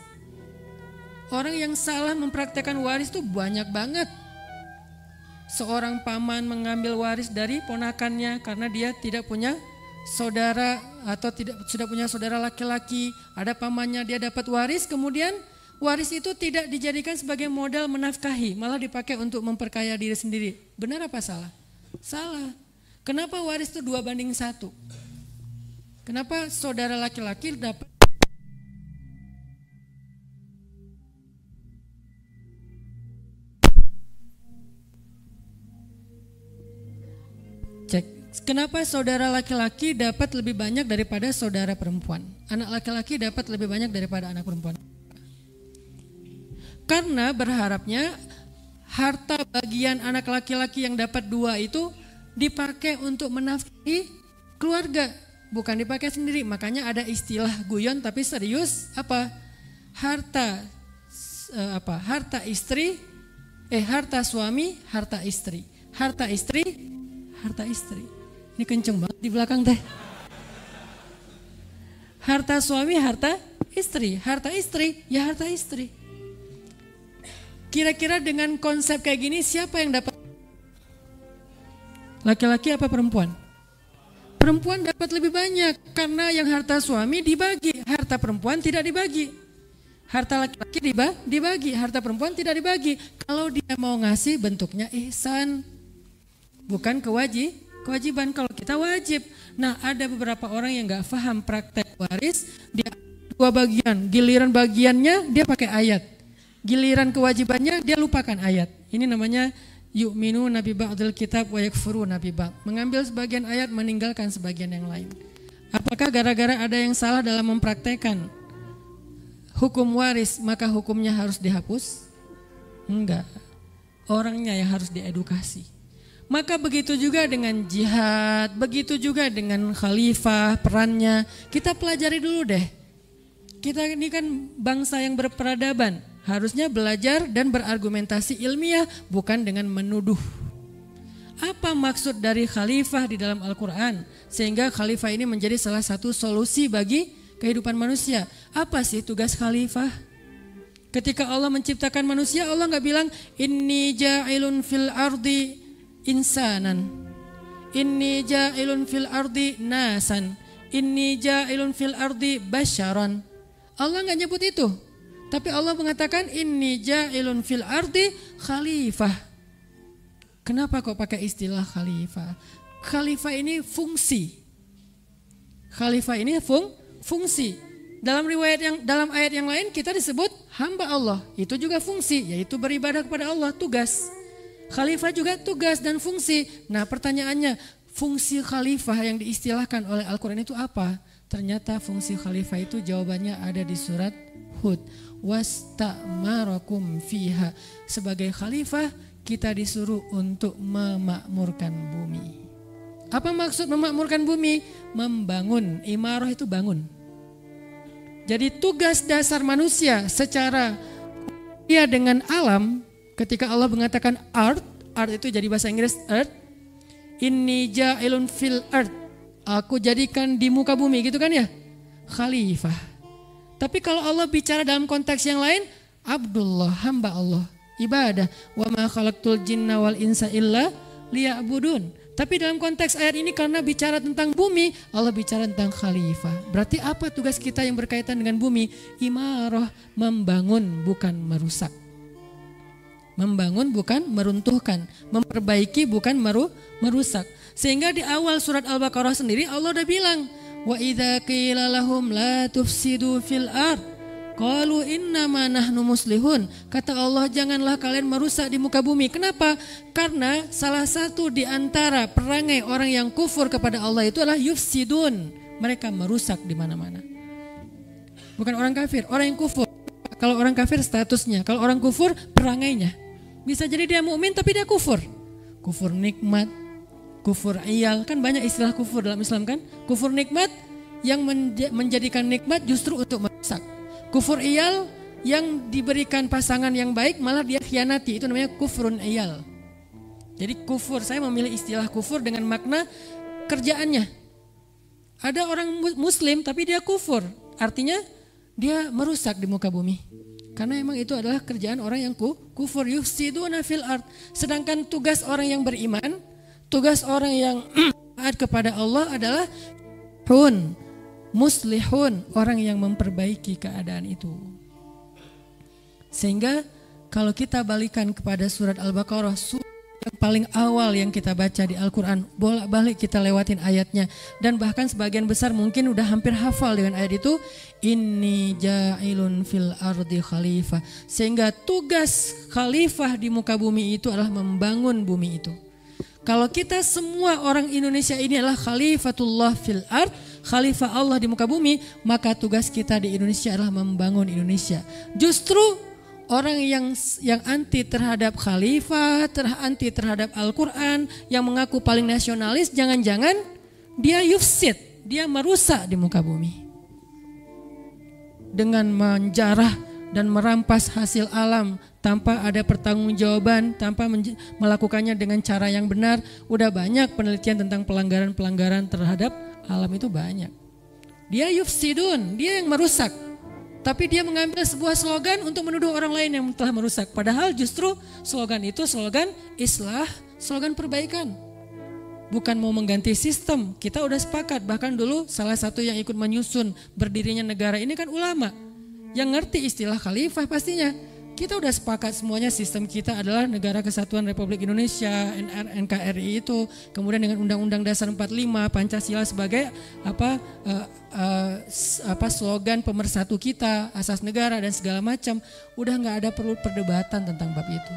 S1: Orang yang salah mempraktekkan waris itu banyak banget. Seorang paman mengambil waris dari ponakannya karena dia tidak punya saudara atau sudah punya saudara laki-laki. Ada pamannya, dia dapat waris, kemudian waris itu tidak dijadikan sebagai modal menafkahi, malah dipakai untuk memperkaya diri sendiri. Benar apa salah? Salah. Kenapa waris itu 2:1? Kenapa saudara laki-laki dapat Kenapa saudara laki-laki dapat lebih banyak daripada saudara perempuan? Anak laki-laki dapat lebih banyak daripada anak perempuan. Karena berharapnya harta bagian anak laki-laki yang dapat 2 itu dipakai untuk menafkahi keluarga, bukan dipakai sendiri. Makanya ada istilah guyon tapi serius, apa? Harta istri, harta suami, harta istri. Harta istri, harta istri. Ini kenceng banget di belakang teh. Harta suami, harta istri. Harta istri, ya harta istri. Kira-kira dengan konsep kayak gini siapa yang dapat? Laki-laki apa perempuan? Perempuan dapat lebih banyak karena yang harta suami dibagi, harta perempuan tidak dibagi. Harta laki-laki dibagi, harta perempuan tidak dibagi. Kalau dia mau ngasih bentuknya ihsan, bukan kewajiban. Kalau kita wajib. Nah, ada beberapa orang yang nggak paham praktek waris, dia 2 bagian, giliran bagiannya dia pakai ayat, giliran kewajibannya dia lupakan ayat. Ini namanya yu'minu nabi ba'dil kitab wa yakfuru nabi ba'd. Mengambil sebagian ayat, meninggalkan sebagian yang lain. Apakah gara-gara ada yang salah dalam mempraktekkan hukum waris maka hukumnya harus dihapus? Enggak. Orangnya yang harus diedukasi. Maka begitu juga dengan jihad, begitu juga dengan khalifah, perannya. Kita pelajari dulu deh. Kita ini kan bangsa yang berperadaban. Harusnya belajar dan berargumentasi ilmiah, bukan dengan menuduh. Apa maksud dari khalifah di dalam Al-Quran? Sehingga khalifah ini menjadi salah satu solusi bagi kehidupan manusia. Apa sih tugas khalifah? Ketika Allah menciptakan manusia, Allah nggak bilang, inni ja'ilun fil ardi insanan, inni ja'ilun fil ardi nasan, inni ja'ilun fil ardi basyaran. Allah nggak nyebut itu, tapi Allah mengatakan inni ja'ilun fil ardi khalifah. Kenapa kok pakai istilah khalifah? Khalifah ini fungsi. Khalifah ini fungsi. Dalam ayat yang lain kita disebut hamba Allah. Itu juga fungsi, yaitu beribadah kepada Allah, tugas. Khalifah juga tugas dan fungsi. Nah, pertanyaannya, fungsi khalifah yang diistilahkan oleh Al-Quran itu apa? Ternyata fungsi khalifah itu jawabannya ada di surat Hud. Wasta'marakum fiha. Sebagai khalifah kita disuruh untuk memakmurkan bumi. Apa maksud memakmurkan bumi? Membangun. Imarah itu bangun. Jadi tugas dasar manusia secara dia dengan alam. Ketika Allah mengatakan art itu jadi bahasa Inggris earth. Inni ja'ilun fil earth. Aku jadikan di muka bumi, gitu kan ya? Khalifah. Tapi kalau Allah bicara dalam konteks yang lain, Abdullah, hamba Allah, ibadah. Wa ma khalaqtul jinna wal insa illa liya'budun. Tapi dalam konteks ayat ini karena bicara tentang bumi, Allah bicara tentang khalifah. Berarti apa tugas kita yang berkaitan dengan bumi? Imarah, membangun bukan merusak. Membangun bukan meruntuhkan, memperbaiki bukan merusak. Sehingga di awal surat Al-Baqarah sendiri Allah udah bilang, wa idza qila lahum la tufsidu fil ard Qalu innama nahnu muslihun. Kata Allah, janganlah kalian merusak di muka bumi. Kenapa? Karena salah satu di antara perangai orang yang kufur kepada Allah itu adalah yufsidun. Mereka merusak di mana-mana. Bukan orang kafir, orang yang kufur. Kalau orang kafir statusnya, kalau orang kufur perangainya. Bisa jadi dia mukmin tapi dia kufur. Kufur nikmat, kufur iyal, kan banyak istilah kufur dalam Islam kan? Kufur nikmat yang menjadikan nikmat justru untuk merusak. Kufur iyal yang diberikan pasangan yang baik malah dia khianati, itu namanya kufrun iyal. Jadi kufur, saya memilih istilah kufur dengan makna kerjaannya. Ada orang muslim tapi dia kufur, artinya dia merusak di muka bumi. Karena emang itu adalah kerjaan orang yang kufur, yufsiduna fil ard. Sedangkan tugas orang yang beriman, tugas orang yang taat kepada Allah adalah muslihun, orang yang memperbaiki keadaan itu. Sehingga kalau kita balikan kepada surat Al-Baqarah, surat yang paling awal yang kita baca di Al-Quran, bolak-balik kita lewatin ayatnya. Dan bahkan sebagian besar mungkin udah hampir hafal dengan ayat itu. Inni ja'ilun fil ardi khalifah. Sehingga tugas khalifah di muka bumi itu adalah membangun bumi itu. Kalau kita semua orang Indonesia ini adalah khalifatullah fil ard, khalifah Allah di muka bumi, maka tugas kita di Indonesia adalah membangun Indonesia. Justru orang yang anti terhadap khalifah, anti terhadap Al-Quran, yang mengaku paling nasionalis, jangan-jangan dia yufsid, dia merusak di muka bumi. Dengan menjarah dan merampas hasil alam tanpa ada pertanggungjawaban, tanpa melakukannya dengan cara yang benar. Udah banyak penelitian tentang pelanggaran-pelanggaran terhadap alam itu banyak. Dia yufsidun, dia yang merusak. Tapi dia mengambil sebuah slogan untuk menuduh orang lain yang telah merusak. Padahal justru slogan itu slogan islah, slogan perbaikan. Bukan mau mengganti sistem, kita udah sepakat. Bahkan dulu salah satu yang ikut menyusun berdirinya negara ini kan ulama. Yang ngerti istilah khalifah pastinya. Kita udah sepakat semuanya sistem kita adalah Negara Kesatuan Republik Indonesia, NKRI itu. Kemudian dengan Undang-Undang Dasar 45, Pancasila sebagai slogan pemersatu kita, asas negara dan segala macam. Udah nggak ada perlu perdebatan tentang bab itu.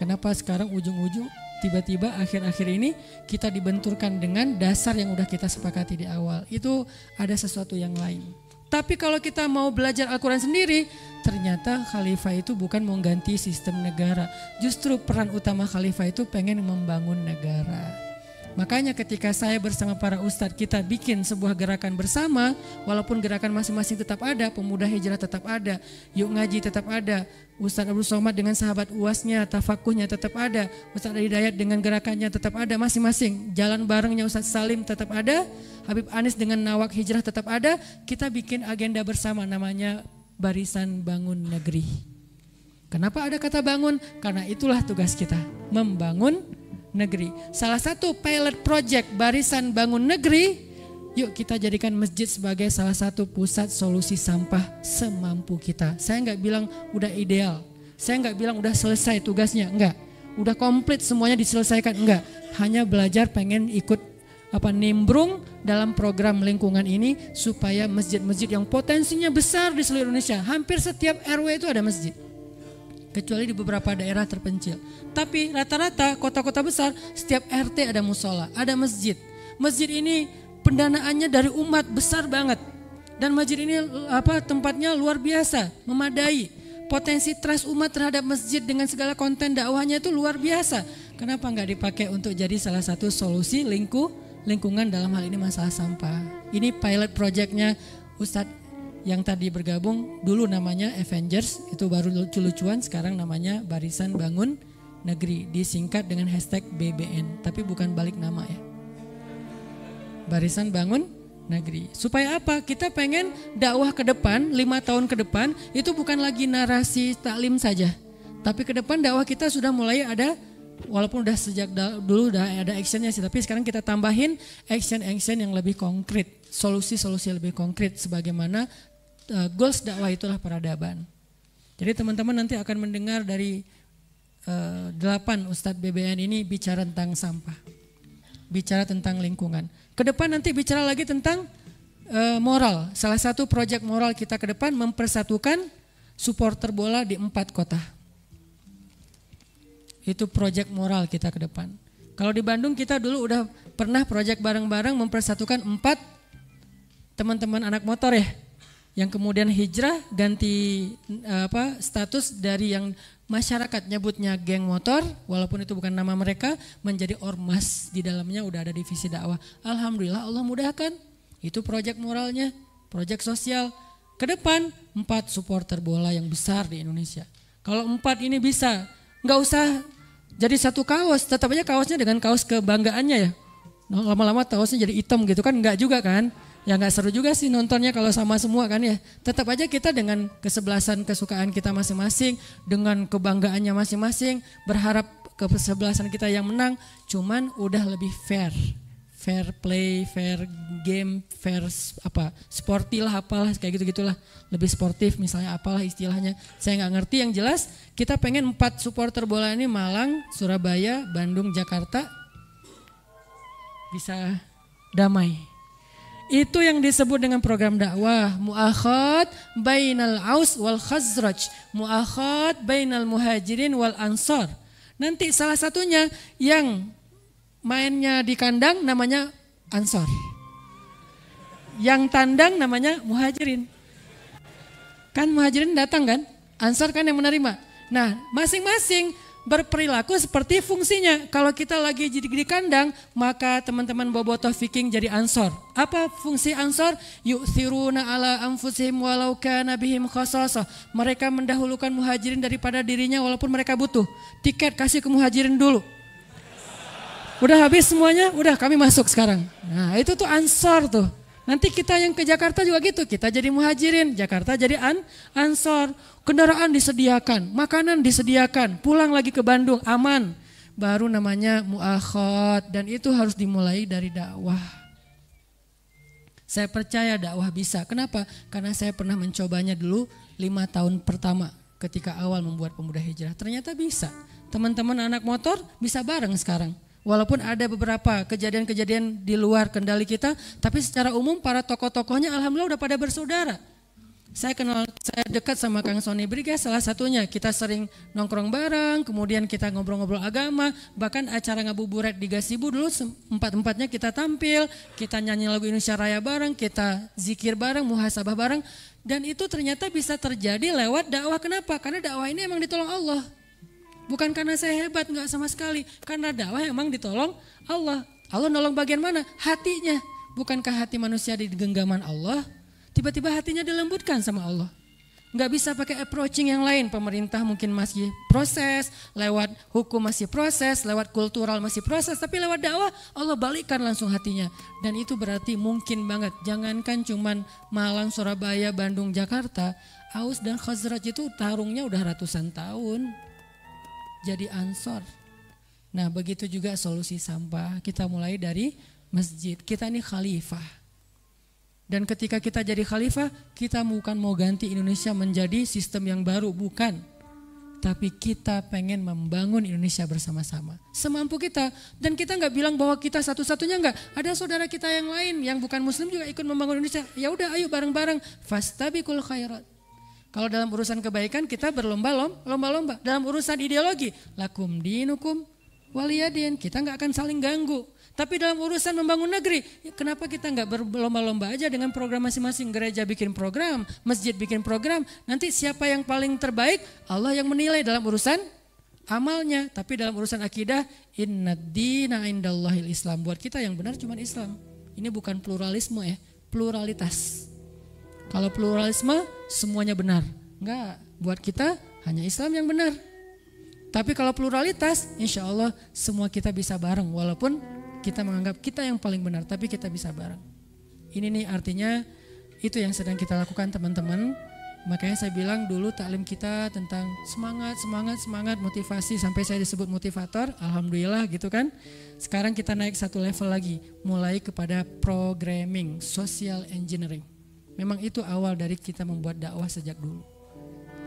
S1: Kenapa sekarang ujung-ujung tiba-tiba akhir-akhir ini kita dibenturkan dengan dasar yang udah kita sepakati di awal. Itu ada sesuatu yang lain. Tapi kalau kita mau belajar Al-Quran sendiri, ternyata khalifah itu bukan mengganti sistem negara. Justru peran utama khalifah itu pengen membangun negara. Makanya ketika saya bersama para ustadz kita bikin sebuah gerakan bersama, walaupun gerakan masing-masing tetap ada, pemuda hijrah tetap ada, yuk ngaji tetap ada, Ustadz Abdul Somad dengan sahabat uasnya, tafakuhnya tetap ada, Ustadz Hidayat dengan gerakannya tetap ada masing-masing, jalan barengnya Ustadz Salim tetap ada, Habib Anis dengan Nawak Hijrah tetap ada. Kita bikin agenda bersama namanya Barisan Bangun Negeri. Kenapa ada kata bangun? Karena itulah tugas kita, membangun negeri. Salah satu pilot project Barisan Bangun Negeri, yuk kita jadikan masjid sebagai salah satu pusat solusi sampah semampu kita. Saya nggak bilang udah ideal, saya nggak bilang udah selesai tugasnya, enggak. Udah komplit semuanya diselesaikan, enggak. Hanya belajar pengen ikut nimbrung dalam program lingkungan ini supaya masjid-masjid yang potensinya besar di seluruh Indonesia, hampir setiap RW itu ada masjid. Kecuali di beberapa daerah terpencil. Tapi rata-rata kota-kota besar setiap RT ada musola, ada masjid. Masjid ini pendanaannya dari umat besar banget. Dan masjid ini tempatnya luar biasa, memadai. Potensi trust umat terhadap masjid dengan segala konten dakwahnya itu luar biasa. Kenapa nggak dipakai untuk jadi salah satu solusi lingkungan dalam hal ini masalah sampah. Ini pilot projectnya Ustadz yang tadi bergabung, dulu namanya Avengers, itu baru lucu-lucuan, sekarang namanya Barisan Bangun Negeri, disingkat dengan hashtag BBN, tapi bukan balik nama ya. Barisan Bangun Negeri. Supaya apa? Kita pengen dakwah ke depan, 5 tahun ke depan, itu bukan lagi narasi taklim saja. Tapi ke depan dakwah kita sudah mulai ada, walaupun udah sejak dulu udah ada actionnya sih, tapi sekarang kita tambahin action yang lebih konkret, solusi-solusi lebih konkret, sebagaimana goals dakwah itulah peradaban. Jadi teman-teman nanti akan mendengar dari 8 Ustadz BBN ini bicara tentang sampah, bicara tentang lingkungan. Ke depan nanti bicara lagi tentang moral. Salah satu proyek moral kita ke depan mempersatukan supporter bola di 4 kota. Itu proyek moral kita ke depan. Kalau di Bandung kita dulu udah pernah proyek bareng-bareng mempersatukan 4 teman-teman anak motor ya. Yang kemudian hijrah ganti status dari yang masyarakat nyebutnya geng motor, walaupun itu bukan nama mereka, menjadi ormas. Di dalamnya udah ada divisi dakwah. Alhamdulillah Allah mudahkan. Itu proyek moralnya, proyek sosial. Ke depan 4 supporter bola yang besar di Indonesia. Kalau 4 ini bisa, nggak usah jadi satu kaos, tetap aja kaosnya dengan kaos kebanggaannya ya. Lama-lama kaosnya jadi hitam gitu kan, nggak juga kan. Ya nggak seru juga sih nontonnya kalau sama semua kan ya. Tetap aja kita dengan kesebelasan kesukaan kita masing-masing, dengan kebanggaannya masing-masing, berharap kesebelasan kita yang menang, cuman udah lebih fair. Fair play, fair game, fair sporty lah apalah kayak gitu-gitulah. Lebih sportif misalnya apalah istilahnya. Saya nggak ngerti, yang jelas kita pengen 4 supporter bola ini Malang, Surabaya, Bandung, Jakarta bisa damai. Itu yang disebut dengan program dakwah mu'akhad bainal aus wal khazraj, mu'akhad bainal muhajirin wal ansar. Nanti salah satunya yang mainnya di kandang namanya ansar, yang tandang namanya muhajirin. Kan muhajirin datang kan, ansar kan yang menerima. Nah masing-masing berperilaku seperti fungsinya. Kalau kita lagi di kandang, maka teman-teman bobotoh Viking jadi ansor. Apa fungsi ansor? Yu'thiruna ala anfusihim walau kana bihim khasasah. Mereka mendahulukan muhajirin daripada dirinya walaupun mereka butuh. Tiket kasih ke muhajirin dulu. Udah habis semuanya, udah kami masuk sekarang. Nah itu tuh ansor tuh. Nanti kita yang ke Jakarta juga gitu, kita jadi muhajirin, Jakarta jadi ansor. Kendaraan disediakan, makanan disediakan, pulang lagi ke Bandung aman. Baru namanya mu'akhad, dan itu harus dimulai dari dakwah. Saya percaya dakwah bisa. Kenapa? Karena saya pernah mencobanya dulu 5 tahun pertama ketika awal membuat Pemuda Hijrah. Ternyata bisa. Teman-teman anak motor bisa bareng sekarang. Walaupun ada beberapa kejadian-kejadian di luar kendali kita, tapi secara umum para tokoh-tokohnya alhamdulillah udah pada bersaudara. Saya dekat sama Kang Sony Brigas salah satunya. Kita sering nongkrong bareng, kemudian kita ngobrol-ngobrol agama, bahkan acara ngabuburit di Gasibu dulu 4-4-nya kita tampil, kita nyanyi lagu Indonesia Raya bareng, kita zikir bareng, muhasabah bareng, dan itu ternyata bisa terjadi lewat dakwah. Kenapa? Karena dakwah ini emang ditolong Allah. Bukan karena saya hebat, enggak sama sekali. Karena dakwah emang ditolong Allah. Allah nolong bagian mana? Hatinya. Bukankah hati manusia di genggaman Allah? Tiba-tiba hatinya dilembutkan sama Allah. Enggak bisa pakai approaching yang lain. Pemerintah mungkin masih proses, lewat hukum masih proses, lewat kultural masih proses. Tapi lewat dakwah Allah balikkan langsung hatinya. Dan itu berarti mungkin banget. Jangankan cuman Malang, Surabaya, Bandung, Jakarta. Aus dan Khazraj itu tarungnya udah ratusan tahun. Jadi ansor. Nah begitu juga solusi sampah. Kita mulai dari masjid. Kita ini khalifah. Dan ketika kita jadi khalifah, kita bukan mau ganti Indonesia menjadi sistem yang baru. Bukan. Tapi kita pengen membangun Indonesia bersama-sama. Semampu kita. Dan kita gak bilang bahwa kita satu-satunya, enggak. Ada saudara kita yang lain yang bukan muslim juga ikut membangun Indonesia. Ya udah ayo bareng-bareng. Fastabiqul khairat. Kalau dalam urusan kebaikan kita berlomba-lomba. Dalam urusan ideologi, lakum dinukum waliyadin, kita nggak akan saling ganggu. Tapi dalam urusan membangun negeri, kenapa kita nggak berlomba-lomba aja dengan program masing-masing? Gereja bikin program, masjid bikin program. Nanti siapa yang paling terbaik, Allah yang menilai dalam urusan amalnya. Tapi dalam urusan akidah, innad dina indallahil Islam. Buat kita yang benar cuma Islam. Ini bukan pluralisme ya, pluralitas. Kalau pluralisme semuanya benar. Enggak, buat kita hanya Islam yang benar. Tapi kalau pluralitas, insya Allah semua kita bisa bareng. Walaupun kita menganggap kita yang paling benar, tapi kita bisa bareng. Ini nih artinya itu yang sedang kita lakukan teman-teman. Makanya saya bilang dulu taklim kita tentang semangat, motivasi. Sampai saya disebut motivator, alhamdulillah gitu kan. Sekarang kita naik satu level lagi. Mulai kepada programming, social engineering. Memang itu awal dari kita membuat dakwah sejak dulu.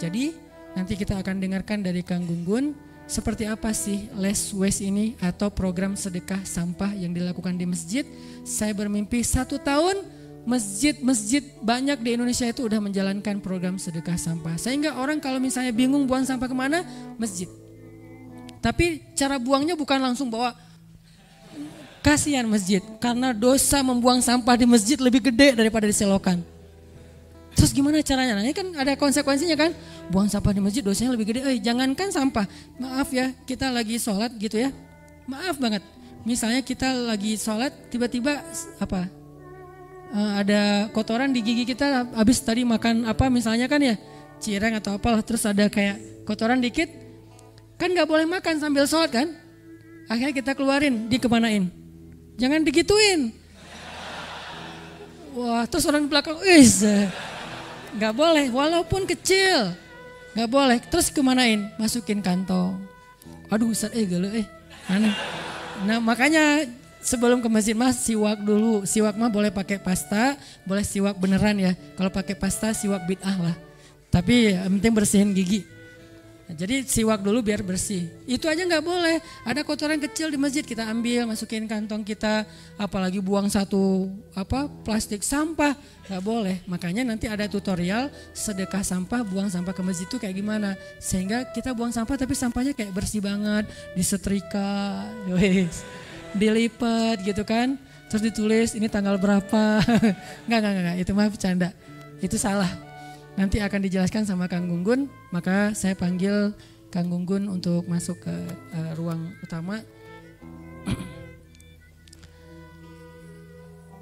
S1: Jadi nanti kita akan dengarkan dari Kang Gunggun seperti apa sih less waste ini atau program sedekah sampah yang dilakukan di masjid. Saya bermimpi 1 tahun Masjid-masjid banyak di Indonesia itu udah menjalankan program sedekah sampah. Sehingga orang kalau misalnya bingung buang sampah kemana, masjid. Tapi cara buangnya bukan langsung bawa, kasihan masjid. Karena dosa membuang sampah di masjid lebih gede daripada di selokan. Terus gimana caranya? Nah, ini kan ada konsekuensinya kan. Buang sampah di masjid dosanya lebih gede. Jangankan sampah. Maaf ya, kita lagi sholat gitu ya. Maaf banget. Misalnya kita lagi sholat tiba-tiba ada kotoran di gigi kita habis tadi makan apa misalnya kan ya. Cireng atau apalah. Terus ada kayak kotoran dikit. Kan gak boleh makan sambil sholat kan. Akhirnya kita keluarin, dikemanain. Jangan digituin. Wah terus orang di belakang, gak boleh walaupun kecil. Gak boleh, terus kemanain? Masukin kantong. Aduh Ustaz, gelo aneh. Nah makanya sebelum ke masjid mah siwak dulu. Siwak mah boleh pakai pasta, boleh siwak beneran ya. Kalau pakai pasta siwak bid'ah lah. Tapi yang penting bersihin gigi. Nah, jadi siwak dulu biar bersih. Itu aja nggak boleh. Ada kotoran kecil di masjid kita ambil, masukin kantong kita. Apalagi buang satu plastik sampah nggak boleh. Makanya nanti ada tutorial sedekah sampah, buang sampah ke masjid itu kayak gimana. Sehingga kita buang sampah tapi sampahnya kayak bersih banget, disetrika, dilipat gitu kan. Terus ditulis ini tanggal berapa. Enggak, itu mah bercanda. Itu salah. Nanti akan dijelaskan sama Kang Gunggun, maka saya panggil Kang Gunggun untuk masuk ke ruang utama.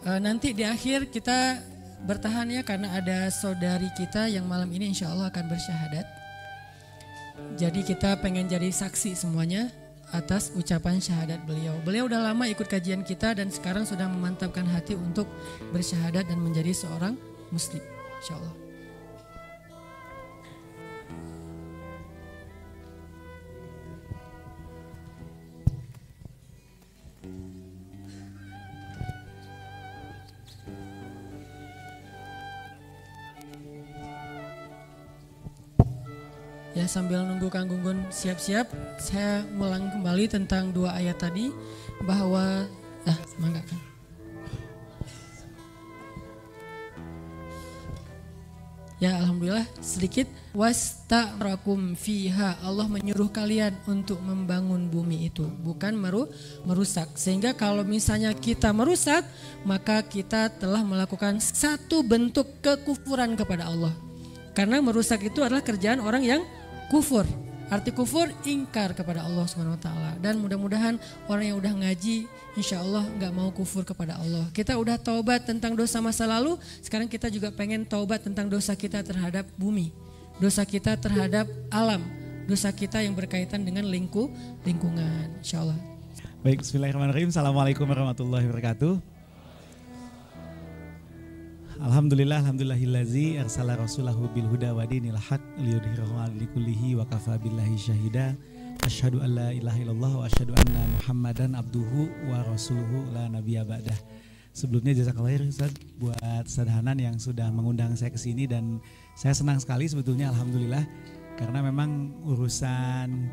S1: Nanti di akhir kita bertahan ya karena ada saudari kita yang malam ini insya Allah akan bersyahadat. Jadi kita pengen jadi saksi semuanya atas ucapan syahadat beliau. Beliau udah lama ikut kajian kita dan sekarang sudah memantapkan hati untuk bersyahadat dan menjadi seorang muslim insya Allah. Ya sambil nunggu Kang Gunggun siap-siap, saya ngulang kembali tentang 2 ayat tadi bahwa mangga Kang. Ya alhamdulillah sedikit wasta'rakum fiha, Allah menyuruh kalian untuk membangun bumi itu, bukan merusak. Sehingga kalau misalnya kita merusak, maka kita telah melakukan satu bentuk kekufuran kepada Allah. Karena merusak itu adalah kerjaan orang yang kufur. Arti kufur ingkar kepada Allah Subhanahu wa taala. Dan mudah-mudahan orang yang udah ngaji insya Allah gak mau kufur kepada Allah. Kita udah taubat tentang dosa masa lalu, sekarang kita juga pengen taubat tentang dosa kita terhadap bumi, dosa kita terhadap alam, dosa kita yang berkaitan dengan lingkungan insya Allah.
S2: Baik, bismillahirrahmanirrahim. Assalamualaikum warahmatullahi wabarakatuh. Alhamdulillahillazi arsala rasulahu bil huda wa dinil haq liyudhhirahu 'ala dini kullihi wa kafa billahi syahida. Asyhadu an la ilaha illallah wa asyhadu anna Muhammadan abduhu wa rasuluhu la nabiyya ba'dah. Sebelumnya jazakallahu khair Ustaz buat Ustaz Hanan yang sudah mengundang saya ke sini dan saya senang sekali sebetulnya alhamdulillah karena memang urusan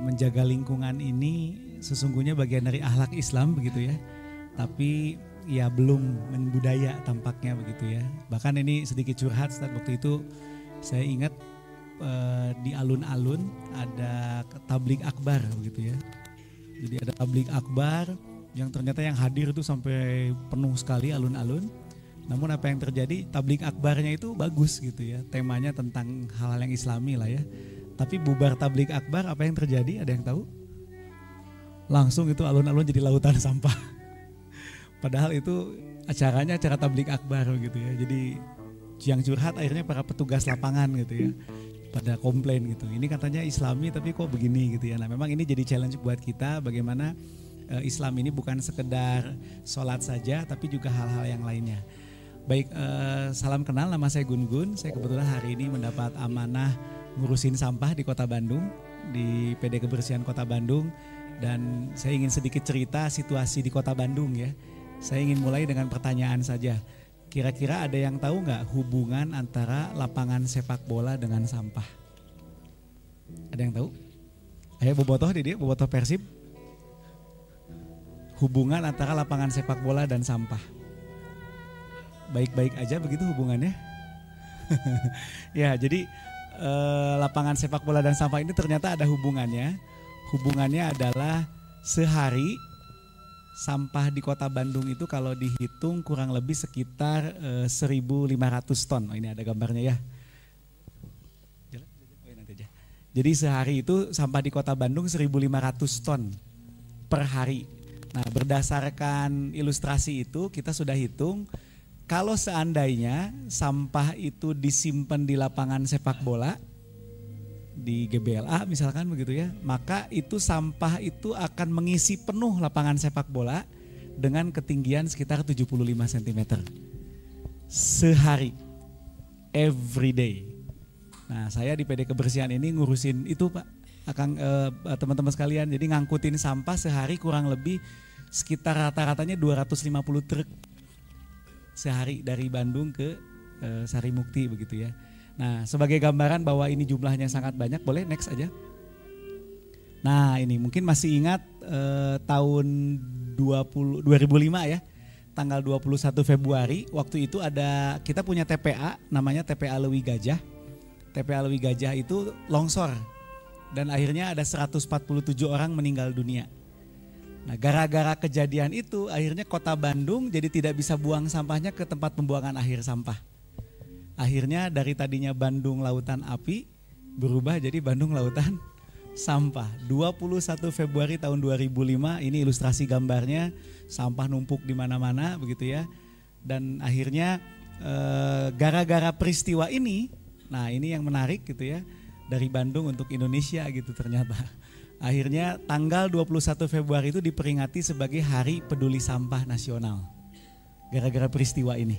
S2: menjaga lingkungan ini sesungguhnya bagian dari akhlak Islam begitu ya. Tapi ya belum membudaya tampaknya begitu ya. Bahkan ini sedikit curhat Ustaz, waktu itu saya ingat di alun-alun ada tablik akbar begitu ya. Jadi ada tablik akbar yang ternyata yang hadir itu sampai penuh sekali alun-alun. Namun apa yang terjadi, tablik akbarnya itu bagus gitu ya. Temanya tentang hal-hal yang islami lah ya. Tapi bubar tablik akbar apa yang terjadi, ada yang tahu? Langsung itu alun-alun jadi lautan sampah. Padahal itu acaranya acara tablik akbar gitu ya. Jadi yang curhat akhirnya para petugas lapangan gitu ya. Pada komplain gitu. Ini katanya islami tapi kok begini gitu ya. Nah memang ini jadi challenge buat kita bagaimana Islam ini bukan sekedar sholat saja tapi juga hal-hal yang lainnya. Baik, salam kenal, nama saya Gun-Gun. Saya kebetulan hari ini mendapat amanah ngurusin sampah di Kota Bandung, di PD Kebersihan Kota Bandung. Dan saya ingin sedikit cerita situasi di Kota Bandung ya. Saya ingin mulai dengan pertanyaan saja. Kira-kira ada yang tahu nggak hubungan antara lapangan sepak bola dengan sampah? Ada yang tahu? Ayo bobotoh di dia, bobotoh Persib. Hubungan antara lapangan sepak bola dan sampah. baik-baik aja begitu hubungannya. Ya, jadi lapangan sepak bola dan sampah ini ternyata ada hubungannya. Hubungannya adalah sehari sampah di Kota Bandung itu kalau dihitung kurang lebih sekitar 1.500 ton. Oh, ini ada gambarnya ya. Jadi sehari itu sampah di Kota Bandung 1.500 ton per hari. Nah, berdasarkan ilustrasi itu kita sudah hitung kalau seandainya sampah itu disimpan di lapangan sepak bola di GBLA misalkan begitu ya, maka itu sampah itu akan mengisi penuh lapangan sepak bola dengan ketinggian sekitar 75 cm sehari, every day. Nah, saya di PD Kebersihan ini ngurusin itu Pak, teman-teman sekalian. Jadi ngangkutin sampah sehari kurang lebih sekitar rata-ratanya 250 truk sehari dari Bandung ke Sarimukti begitu ya. Nah, sebagai gambaran bahwa ini jumlahnya sangat banyak, boleh next aja. Nah, ini mungkin masih ingat tahun 2005 ya, tanggal 21 Februari, waktu itu kita punya TPA, namanya TPA Lewi Gajah. TPA Lewi Gajah itu longsor dan akhirnya ada 147 orang meninggal dunia. Nah, gara-gara kejadian itu akhirnya Kota Bandung jadi tidak bisa buang sampahnya ke tempat pembuangan akhir sampah. Akhirnya dari tadinya Bandung Lautan Api berubah jadi Bandung Lautan Sampah. 21 Februari tahun 2005, ini ilustrasi gambarnya, sampah numpuk di mana-mana begitu ya. Dan akhirnya gara-gara peristiwa ini, nah ini yang menarik gitu ya, dari Bandung untuk Indonesia gitu ternyata. Akhirnya tanggal 21 Februari itu diperingati sebagai Hari Peduli Sampah Nasional. Gara-gara peristiwa ini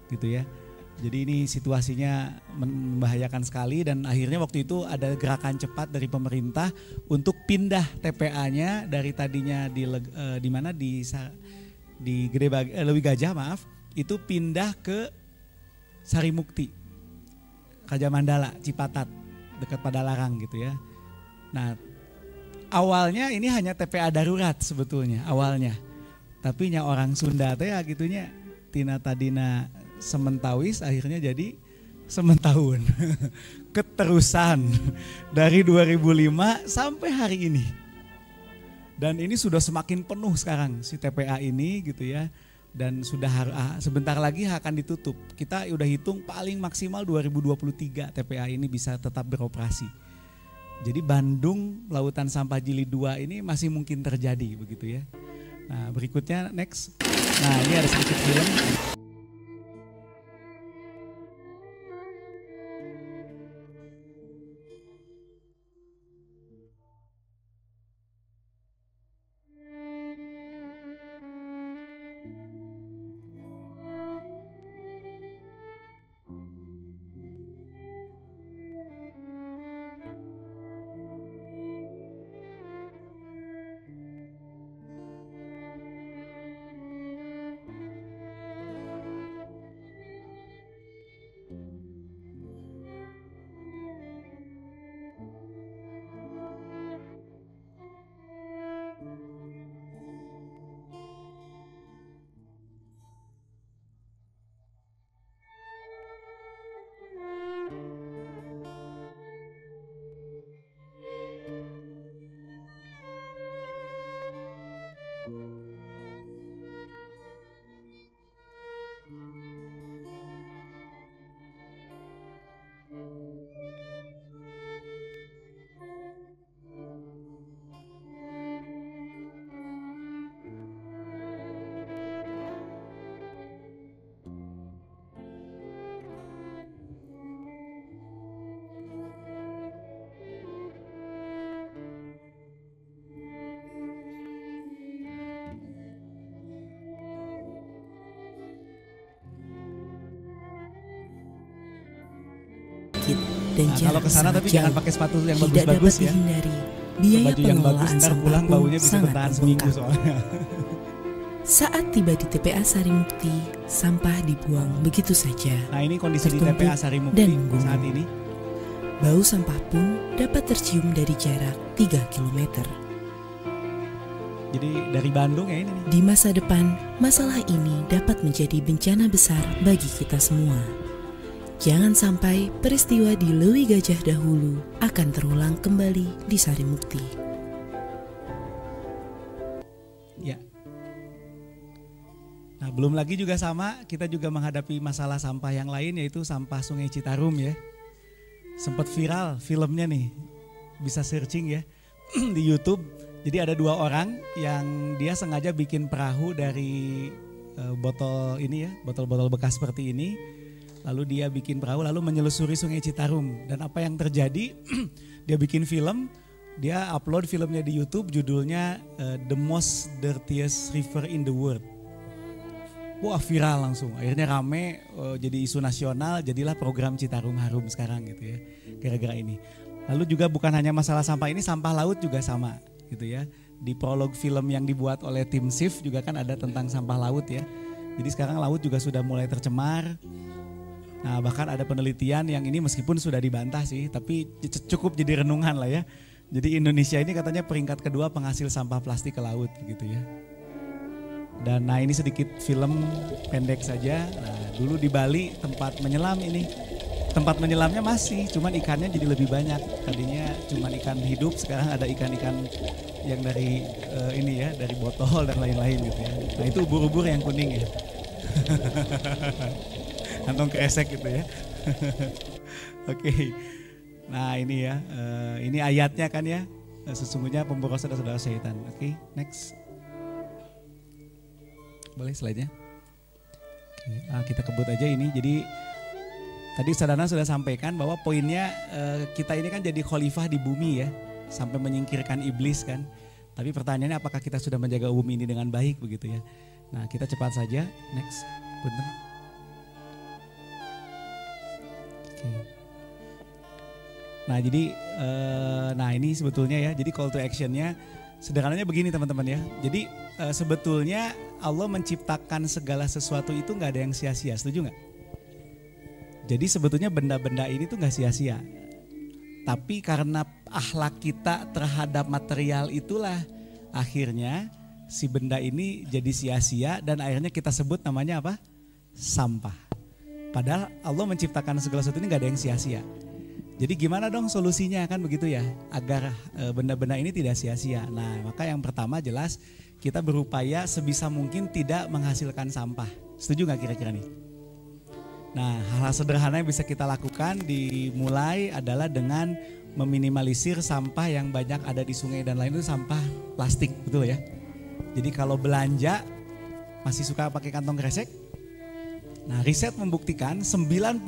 S2: gitu ya. Jadi ini situasinya membahayakan sekali dan akhirnya waktu itu ada gerakan cepat dari pemerintah untuk pindah TPA-nya dari tadinya di Lewi Gajah itu pindah ke Sarimukti, Raja Mandala, Cipatat, dekat Padalarang gitu ya. Nah, awalnya ini hanya TPA darurat sebetulnya awalnya. Tapi nya orang Sunda teh ya gitunya tina tadina sementawis akhirnya jadi sementahun. Keterusan dari 2005 sampai hari ini. Dan ini sudah semakin penuh sekarang si TPA ini gitu ya. Dan sudah sebentar lagi akan ditutup. Kita udah hitung paling maksimal 2023 TPA ini bisa tetap beroperasi. Jadi Bandung Lautan Sampah Jilid 2 ini masih mungkin terjadi begitu ya. Nah, berikutnya next. Nah, ini ada sedikit film.
S3: Dan
S2: kalau ke sana tapi jangan pakai sepatu yang bagus-bagus ya.
S3: Biaya
S2: baju yang bagus ntar pulang baunya bisa bertahan seminggu soalnya.
S3: Saat tiba di TPA Sarimukti, sampah dibuang begitu saja.
S2: Nah, ini kondisi di TPA Sarimukti saat ini.
S3: Bau sampah pun dapat tercium dari jarak 3 km.
S2: Jadi dari Bandung ya ini nih.
S3: Di masa depan, masalah ini dapat menjadi bencana besar bagi kita semua. Jangan sampai peristiwa di Lewi Gajah dahulu akan terulang kembali di Sarimukti.
S2: Ya. Nah, belum lagi juga sama, kita juga menghadapi masalah sampah yang lain, yaitu sampah Sungai Citarum ya. Sempat viral filmnya nih, bisa searching ya di YouTube. Jadi ada 2 orang yang dia sengaja bikin perahu dari botol ini ya, botol-botol bekas seperti ini. Lalu dia bikin perahu lalu menyelusuri Sungai Citarum. Dan apa yang terjadi, dia bikin film, dia upload filmnya di YouTube, judulnya The Most Dirtiest River in the World. Wah, viral langsung, akhirnya rame, jadi isu nasional, jadilah program Citarum Harum sekarang gitu ya, gara-gara ini. Lalu juga bukan hanya masalah sampah ini, sampah laut juga sama gitu ya. Di prolog film yang dibuat oleh tim SIF juga kan ada tentang sampah laut ya. Jadi sekarang laut juga sudah mulai tercemar. Nah, bahkan ada penelitian yang ini meskipun sudah dibantah sih, tapi cukup jadi renungan lah ya. Jadi Indonesia ini katanya peringkat kedua penghasil sampah plastik ke laut gitu ya. Dan nah ini sedikit film pendek saja. Nah, dulu di Bali tempat menyelam ini. Tempat menyelamnya masih, cuman ikannya jadi lebih banyak. Tadinya cuman ikan hidup, sekarang ada ikan-ikan yang dari ini ya, dari botol dan lain-lain gitu ya. Nah itu ubur-ubur yang kuning ya. Kantong kresek gitu ya. Oke. Nah ini ya, ini ayatnya kan ya. Sesungguhnya pemboros adalah saudara syaitan. Oke, next. Boleh slide-nya. Kita kebut aja ini. Jadi tadi Sadana sudah sampaikan bahwa poinnya kita ini kan jadi khalifah di bumi ya. Sampai menyingkirkan iblis kan. Tapi pertanyaannya apakah kita sudah menjaga bumi ini dengan baik begitu ya. Nah kita cepat saja. Next. Punten. Oke. Nah jadi nah ini sebetulnya ya. Jadi call to actionnya sederhananya begini teman-teman ya. Jadi sebetulnya Allah menciptakan segala sesuatu itu gak ada yang sia-sia. Setuju gak? Jadi sebetulnya benda-benda ini tuh gak sia-sia. Tapi karena akhlak kita terhadap material itulah akhirnya si benda ini jadi sia-sia dan akhirnya kita sebut namanya apa? Sampah. Padahal Allah menciptakan segala sesuatu ini gak ada yang sia-sia. Jadi gimana dong solusinya kan begitu ya agar benda-benda ini tidak sia-sia. Nah maka yang pertama jelas kita berupaya sebisa mungkin tidak menghasilkan sampah. Setuju gak kira-kira nih? Nah hal-hal sederhana yang bisa kita lakukan dimulai adalah dengan meminimalisir sampah yang banyak ada di sungai dan lain itu sampah plastik, betul ya. Jadi kalau belanja masih suka pakai kantong kresek. Nah riset membuktikan 95%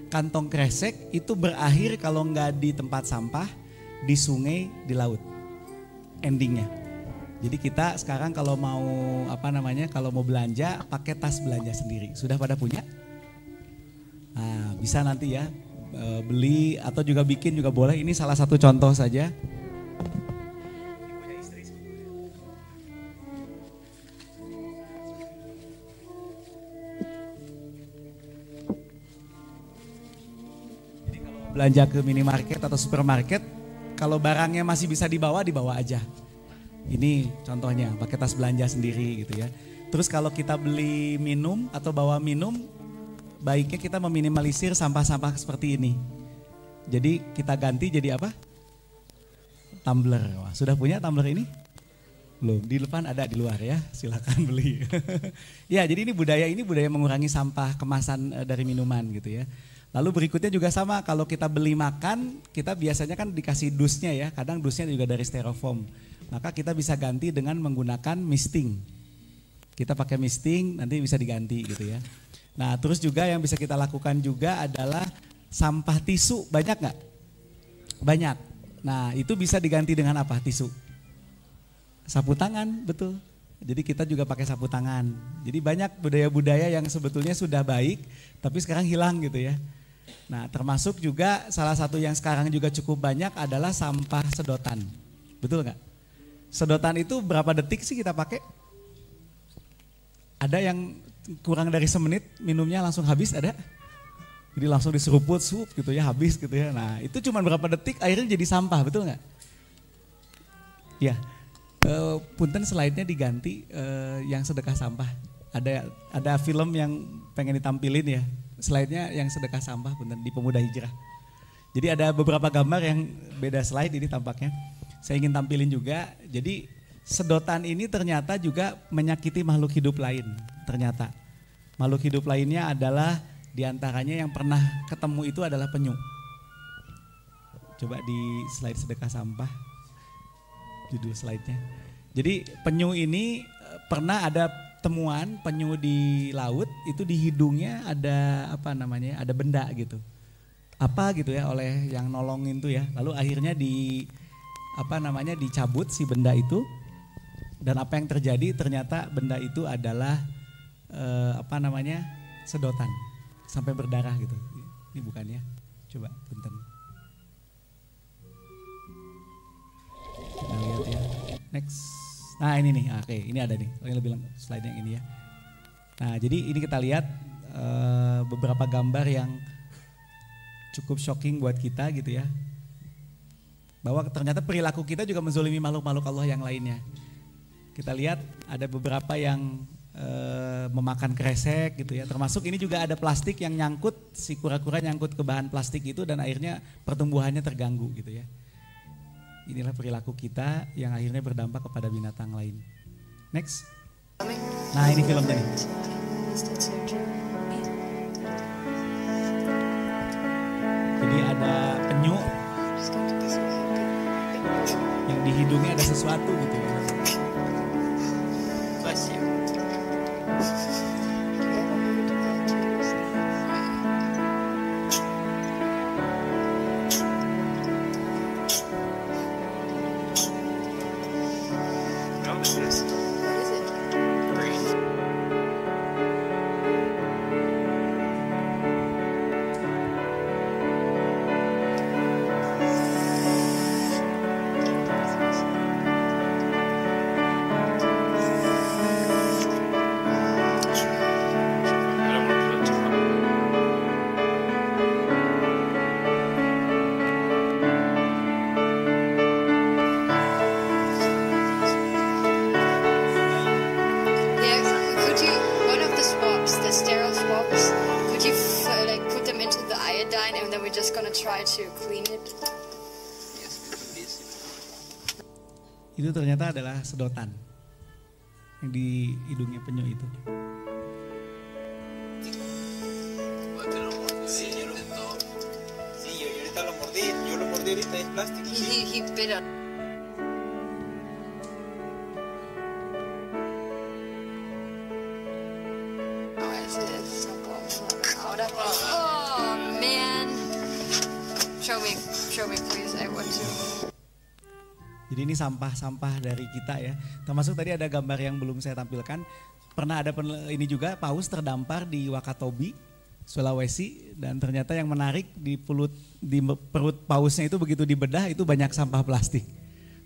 S2: kantong kresek itu berakhir kalau nggak di tempat sampah, di sungai, di laut. Endingnya. Jadi kita sekarang kalau mau kalau mau belanja pakai tas belanja sendiri. Sudah pada punya? Nah, bisa nanti ya beli atau juga bikin juga boleh. Ini salah satu contoh saja. Jadi kalau belanja ke minimarket atau supermarket, kalau barangnya masih bisa dibawa aja. Ini contohnya pakai tas belanja sendiri gitu ya. Terus kalau kita beli minum atau bawa minum, baiknya kita meminimalisir sampah-sampah seperti ini. Jadi kita ganti jadi apa? Tumbler. Wah, sudah punya tumbler ini? Belum, di depan ada di luar ya, silakan beli. Ya jadi ini budaya mengurangi sampah kemasan dari minuman gitu ya. Lalu berikutnya juga sama, kalau kita beli makan, kita biasanya kan dikasih dusnya ya, kadang dusnya juga dari styrofoam. Maka kita bisa ganti dengan menggunakan misting. Kita pakai misting, nanti bisa diganti gitu ya. Nah terus juga yang bisa kita lakukan juga adalah sampah tisu, banyak nggak? Banyak. Nah itu bisa diganti dengan apa tisu? Sapu tangan, betul. Jadi kita juga pakai sapu tangan. Jadi banyak budaya-budaya yang sebetulnya sudah baik, tapi sekarang hilang gitu ya. Nah termasuk juga salah satu yang sekarang juga cukup banyak adalah sampah sedotan. Betul nggak? Sedotan itu berapa detik sih kita pakai? Ada yang kurang dari semenit minumnya langsung habis ada? Jadi langsung diseruput sup gitu ya, habis gitu ya. Nah itu cuma berapa detik akhirnya jadi sampah, betul nggak? Ya. Punten slide-nya diganti yang sedekah sampah. Ada film yang pengen ditampilin ya. Slide-nya yang sedekah sampah punten di Pemuda Hijrah. Jadi ada beberapa gambar yang beda slide ini tampaknya. Saya ingin tampilin juga. Jadi sedotan ini ternyata juga menyakiti makhluk hidup lain. Ternyata makhluk hidup lainnya adalah diantaranya yang pernah ketemu itu adalah penyu. Coba di slide sedekah sampah, judul slide-nya. Jadi penyu ini pernah ada temuan penyu di laut itu di hidungnya ada apa namanya, ada benda gitu. Apa gitu ya oleh yang nolongin tuh ya. Lalu akhirnya dicabut si benda itu. Dan apa yang terjadi ternyata benda itu adalah sedotan sampai berdarah gitu. Ini bukannya. Coba punten. Kita lihat ya. Next. Nah ini nih, oke ini ada nih. Yang lebih slide yang ini ya. Nah jadi ini kita lihat beberapa gambar yang cukup shocking buat kita gitu ya. Bahwa ternyata perilaku kita juga menzolimi makhluk-makhluk Allah yang lainnya. Kita lihat ada beberapa yang memakan kresek gitu ya. Termasuk ini juga ada plastik yang nyangkut, si kura-kura nyangkut ke bahan plastik itu dan akhirnya pertumbuhannya terganggu gitu ya. Inilah perilaku kita yang akhirnya berdampak kepada binatang lain. Next. Nah ini filmnya nih. Jadi ada penyu yang di hidungnya ada sesuatu gitu ya. Itu ternyata adalah sedotan yang di hidungnya penyu itu.
S4: Oh man, show me please, I want to.
S2: Jadi ini sampah-sampah dari kita ya. Termasuk tadi ada gambar yang belum saya tampilkan. Pernah ada ini juga paus terdampar di Wakatobi, Sulawesi. Dan ternyata yang menarik di perut pausnya itu begitu dibedah itu banyak sampah plastik.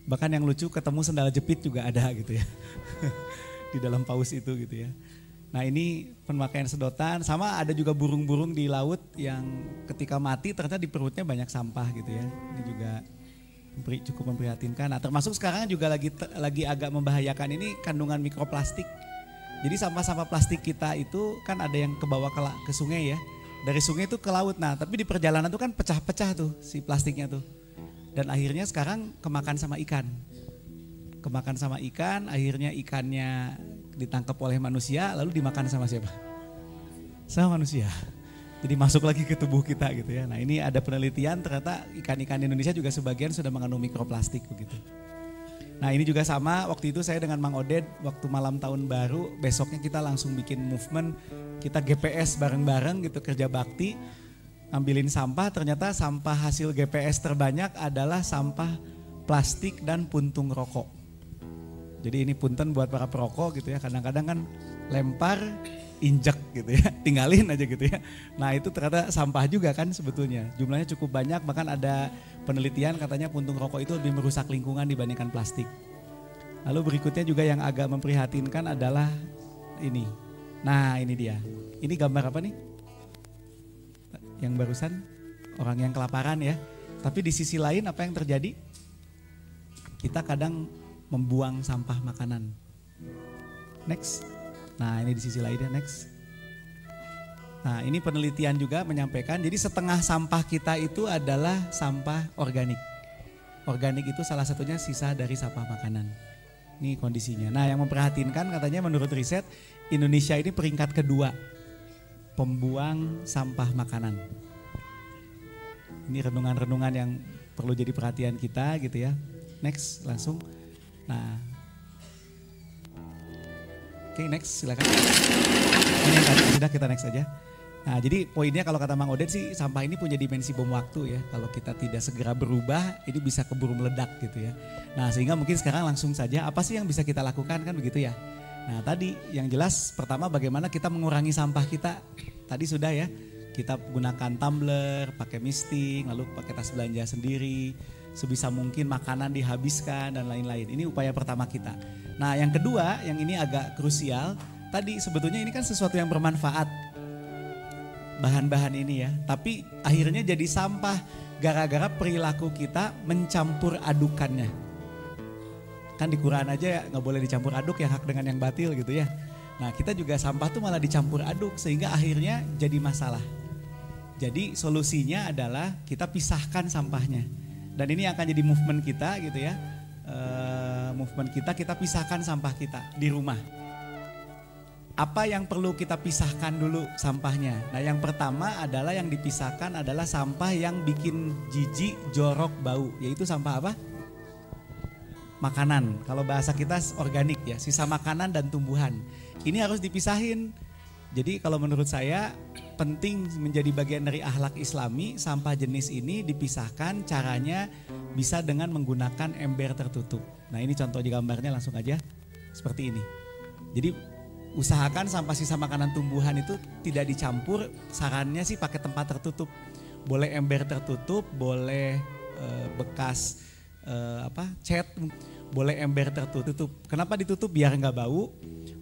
S2: Bahkan yang lucu ketemu sendal jepit juga ada gitu ya. Di dalam paus itu gitu ya. Nah ini pemakaian sedotan. Sama ada juga burung-burung di laut yang ketika mati ternyata di perutnya banyak sampah gitu ya. Ini juga cukup memprihatinkan. Nah, termasuk sekarang juga lagi agak membahayakan ini kandungan mikroplastik. Jadi sampah-sampah plastik kita itu kan ada yang kebawa ke sungai ya. Dari sungai itu ke laut. Nah, tapi di perjalanan itu kan pecah-pecah tuh si plastiknya tuh. Dan akhirnya sekarang kemakan sama ikan. Kemakan sama ikan, akhirnya ikannya ditangkap oleh manusia lalu dimakan sama siapa? Sama manusia. Jadi masuk lagi ke tubuh kita gitu ya. Nah ini ada penelitian ternyata ikan-ikan Indonesia juga sebagian sudah mengandung mikroplastik begitu. Nah ini juga sama waktu itu saya dengan Mang Oded waktu malam tahun baru besoknya kita langsung bikin movement. Kita GPS bareng-bareng gitu kerja bakti. Ngambilin sampah ternyata sampah hasil GPS terbanyak adalah sampah plastik dan puntung rokok. Jadi ini punten buat para perokok gitu ya. Kadang-kadang kan lempar injek gitu ya, tinggalin aja gitu ya. Nah itu ternyata sampah juga kan sebetulnya. Jumlahnya cukup banyak, bahkan ada penelitian katanya puntung rokok itu lebih merusak lingkungan dibandingkan plastik. Lalu berikutnya juga yang agak memprihatinkan adalah ini. Nah ini dia, ini gambar apa nih? Yang barusan orang yang kelaparan ya. Tapi di sisi lain apa yang terjadi? Kita kadang membuang sampah makanan. Next. Nah ini di sisi lainnya, next. Nah ini penelitian juga menyampaikan, jadi setengah sampah kita itu adalah sampah organik. Organik itu salah satunya sisa dari sampah makanan. Ini kondisinya. Nah yang memperhatinkan katanya menurut riset, Indonesia ini peringkat kedua pembuang sampah makanan. Ini renungan-renungan yang perlu jadi perhatian kita gitu ya. Next langsung. Nah, oke next silakan. Ini yang tadi sudah, kita next aja. Nah jadi poinnya kalau kata Mang Odet sih, sampah ini punya dimensi bom waktu ya. Kalau kita tidak segera berubah, ini bisa keburu meledak gitu ya. Nah sehingga mungkin sekarang langsung saja, apa sih yang bisa kita lakukan kan begitu ya. Nah tadi yang jelas pertama bagaimana kita mengurangi sampah kita. Tadi sudah ya, kita gunakan tumbler, pakai misting, lalu pakai tas belanja sendiri. Sebisa mungkin makanan dihabiskan dan lain-lain. Ini upaya pertama kita. Nah yang kedua, yang ini agak krusial. Tadi sebetulnya ini kan sesuatu yang bermanfaat. Bahan-bahan ini ya. Tapi akhirnya jadi sampah gara-gara perilaku kita mencampur adukannya. Kan di Quran aja ya gak boleh dicampur aduk yang hak dengan yang batil gitu ya. Nah kita juga sampah tuh malah dicampur aduk sehingga akhirnya jadi masalah. Jadi solusinya adalah kita pisahkan sampahnya. Dan ini akan jadi movement kita gitu ya. Movement kita pisahkan sampah kita di rumah. Apa yang perlu kita pisahkan dulu sampahnya? Nah yang pertama adalah yang dipisahkan adalah sampah yang bikin jijik, jorok, bau. Yaitu sampah apa? Makanan. Kalau bahasa kita organik ya, sisa makanan dan tumbuhan. Ini harus dipisahin. Jadi kalau menurut saya penting menjadi bagian dari akhlak Islami, sampah jenis ini dipisahkan, caranya bisa dengan menggunakan ember tertutup. Nah ini contoh di gambarnya langsung aja seperti ini. Jadi usahakan sampah sisa makanan tumbuhan itu tidak dicampur, sarannya sih pakai tempat tertutup. Boleh ember tertutup, boleh bekas cat, boleh ember tertutup. Kenapa ditutup? Biar nggak bau,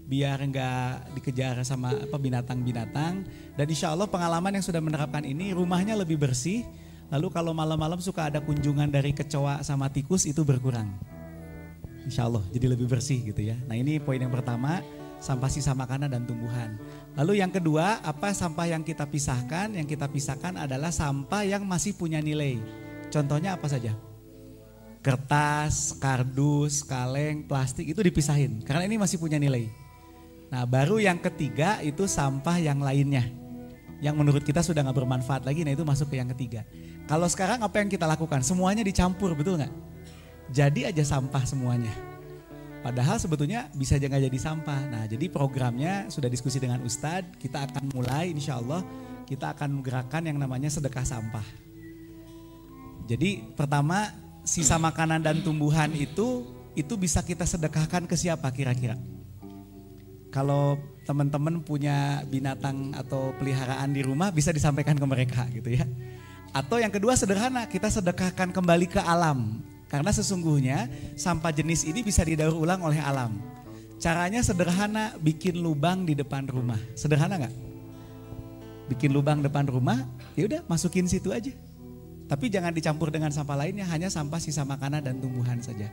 S2: biar nggak dikejar sama binatang-binatang. Dan insya Allah pengalaman yang sudah menerapkan ini, rumahnya lebih bersih. Lalu kalau malam-malam suka ada kunjungan dari kecoa sama tikus, itu berkurang. Insya Allah jadi lebih bersih gitu ya. Nah ini poin yang pertama, sampah sisa makanan dan tumbuhan. Lalu yang kedua, apa sampah yang kita pisahkan? Yang kita pisahkan adalah sampah yang masih punya nilai. Contohnya apa saja? Kertas, kardus, kaleng, plastik itu dipisahin karena ini masih punya nilai. Nah baru yang ketiga itu sampah yang lainnya. Yang menurut kita sudah gak bermanfaat lagi, nah itu masuk ke yang ketiga. Kalau sekarang apa yang kita lakukan? Semuanya dicampur, betul gak? Jadi aja sampah semuanya. Padahal sebetulnya bisa aja gak jadi sampah. Nah jadi programnya sudah diskusi dengan Ustadz, kita akan mulai insya Allah kita akan menggerakkan yang namanya sedekah sampah. Jadi pertama sisa makanan dan tumbuhan itu bisa kita sedekahkan ke siapa kira-kira? Kalau teman-teman punya binatang atau peliharaan di rumah bisa disampaikan ke mereka gitu ya. Atau yang kedua sederhana, kita sedekahkan kembali ke alam. Karena sesungguhnya sampah jenis ini bisa didaur ulang oleh alam. Caranya sederhana, bikin lubang di depan rumah. Sederhana gak? Bikin lubang depan rumah, ya udah masukin situ aja. Tapi jangan dicampur dengan sampah lainnya, hanya sampah sisa makanan dan tumbuhan saja.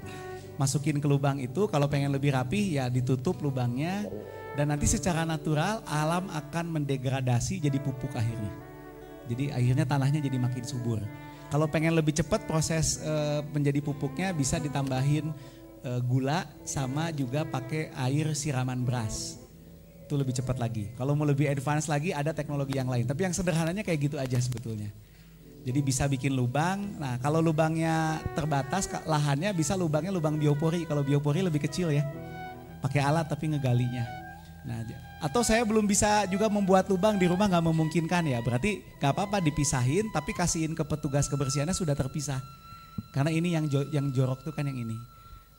S2: Masukin ke lubang itu, kalau pengen lebih rapih ya ditutup lubangnya. Dan nanti secara natural alam akan mendegradasi jadi pupuk akhirnya. Jadi akhirnya tanahnya jadi makin subur. Kalau pengen lebih cepat proses menjadi pupuknya bisa ditambahin gula sama juga pakai air siraman beras. Itu lebih cepat lagi. Kalau mau lebih advance lagi ada teknologi yang lain. Tapi yang sederhananya kayak gitu aja sebetulnya. Jadi bisa bikin lubang. Nah kalau lubangnya terbatas lahannya bisa lubangnya lubang biopori. Kalau biopori lebih kecil ya. Pakai alat tapi ngegalinya. Nah, atau saya belum bisa juga membuat lubang di rumah gak memungkinkan ya. Berarti gak apa-apa dipisahin tapi kasihin ke petugas kebersihannya sudah terpisah. Karena ini yang jorok tuh kan yang ini.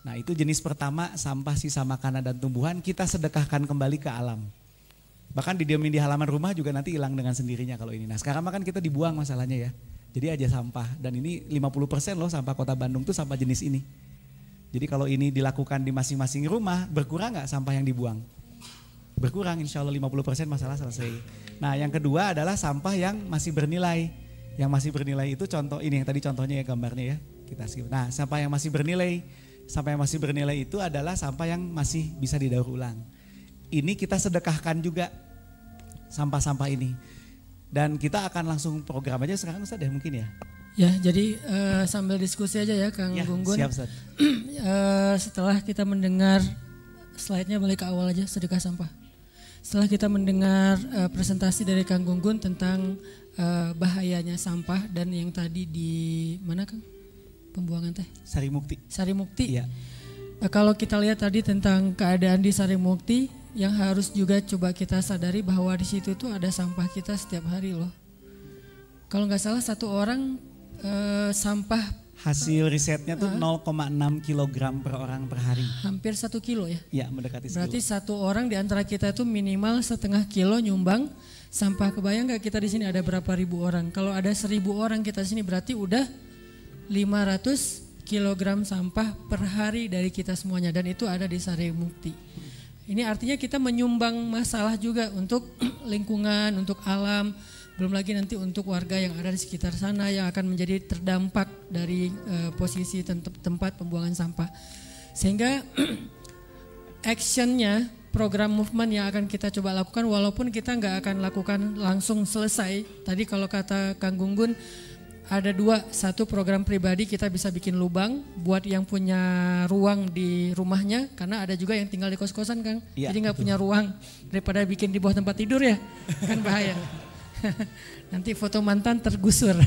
S2: Nah itu jenis pertama sampah sisa makanan dan tumbuhan kita sedekahkan kembali ke alam. Bahkan didiemin di halaman rumah juga nanti hilang dengan sendirinya kalau ini. Nah sekarang kan kita dibuang masalahnya ya. Jadi aja sampah dan ini 50% loh sampah kota Bandung tuh sampah jenis ini. Jadi kalau ini dilakukan di masing-masing rumah berkurang gak sampah yang dibuang? Berkurang insya Allah 50% masalah selesai. Nah yang kedua adalah sampah yang masih bernilai. Yang masih bernilai itu contoh ini yang tadi contohnya ya gambarnya ya. Kita skip. Nah sampah yang masih bernilai. sampah yang masih bernilai itu adalah sampah yang masih bisa didaur ulang. Ini kita sedekahkan juga sampah-sampah ini. Dan kita akan langsung program aja sekarang Ustaz ya mungkin ya.
S1: Ya, jadi sambil diskusi aja ya Kang Gunggun.
S2: Siap Ustaz.
S1: Setelah kita mendengar, slide-nya balik ke awal aja, sedekah sampah. Setelah kita mendengar presentasi dari Kang Gunggun tentang bahayanya sampah dan yang tadi di mana Kang? Pembuangan teh?
S2: Sari Mukti.
S1: Sari Mukti.
S2: Iya.
S1: Kalau kita lihat tadi tentang keadaan di Sari Mukti, yang harus juga coba kita sadari bahwa di situ tuh ada sampah kita setiap hari loh. Kalau nggak salah satu orang sampah
S2: hasil risetnya tuh 0,6 kilogram per orang per hari.
S1: Hampir 1 kilo ya?
S2: Iya mendekati 1 kilo.
S1: Berarti satu orang di antara kita itu minimal setengah kilo nyumbang sampah. Kebayang gak kita di sini ada berapa ribu orang? Kalau ada 1.000 orang kita di sini berarti udah 500 kilogram sampah per hari dari kita semuanya. Dan itu ada di Sari Mukti. Ini artinya kita menyumbang masalah juga untuk lingkungan, untuk alam. Belum lagi nanti untuk warga yang ada di sekitar sana yang akan menjadi terdampak dari posisi tempat pembuangan sampah. Sehingga actionnya, program movement yang akan kita coba lakukan walaupun kita nggak akan lakukan langsung selesai. Tadi kalau kata Kang Gunggun ada 2, satu program pribadi kita bisa bikin lubang buat yang punya ruang di rumahnya karena ada juga yang tinggal di kos-kosan Kang.
S2: Ya,
S1: jadi nggak punya ruang daripada bikin di bawah tempat tidur ya kan bahaya. Nanti foto mantan tergusur.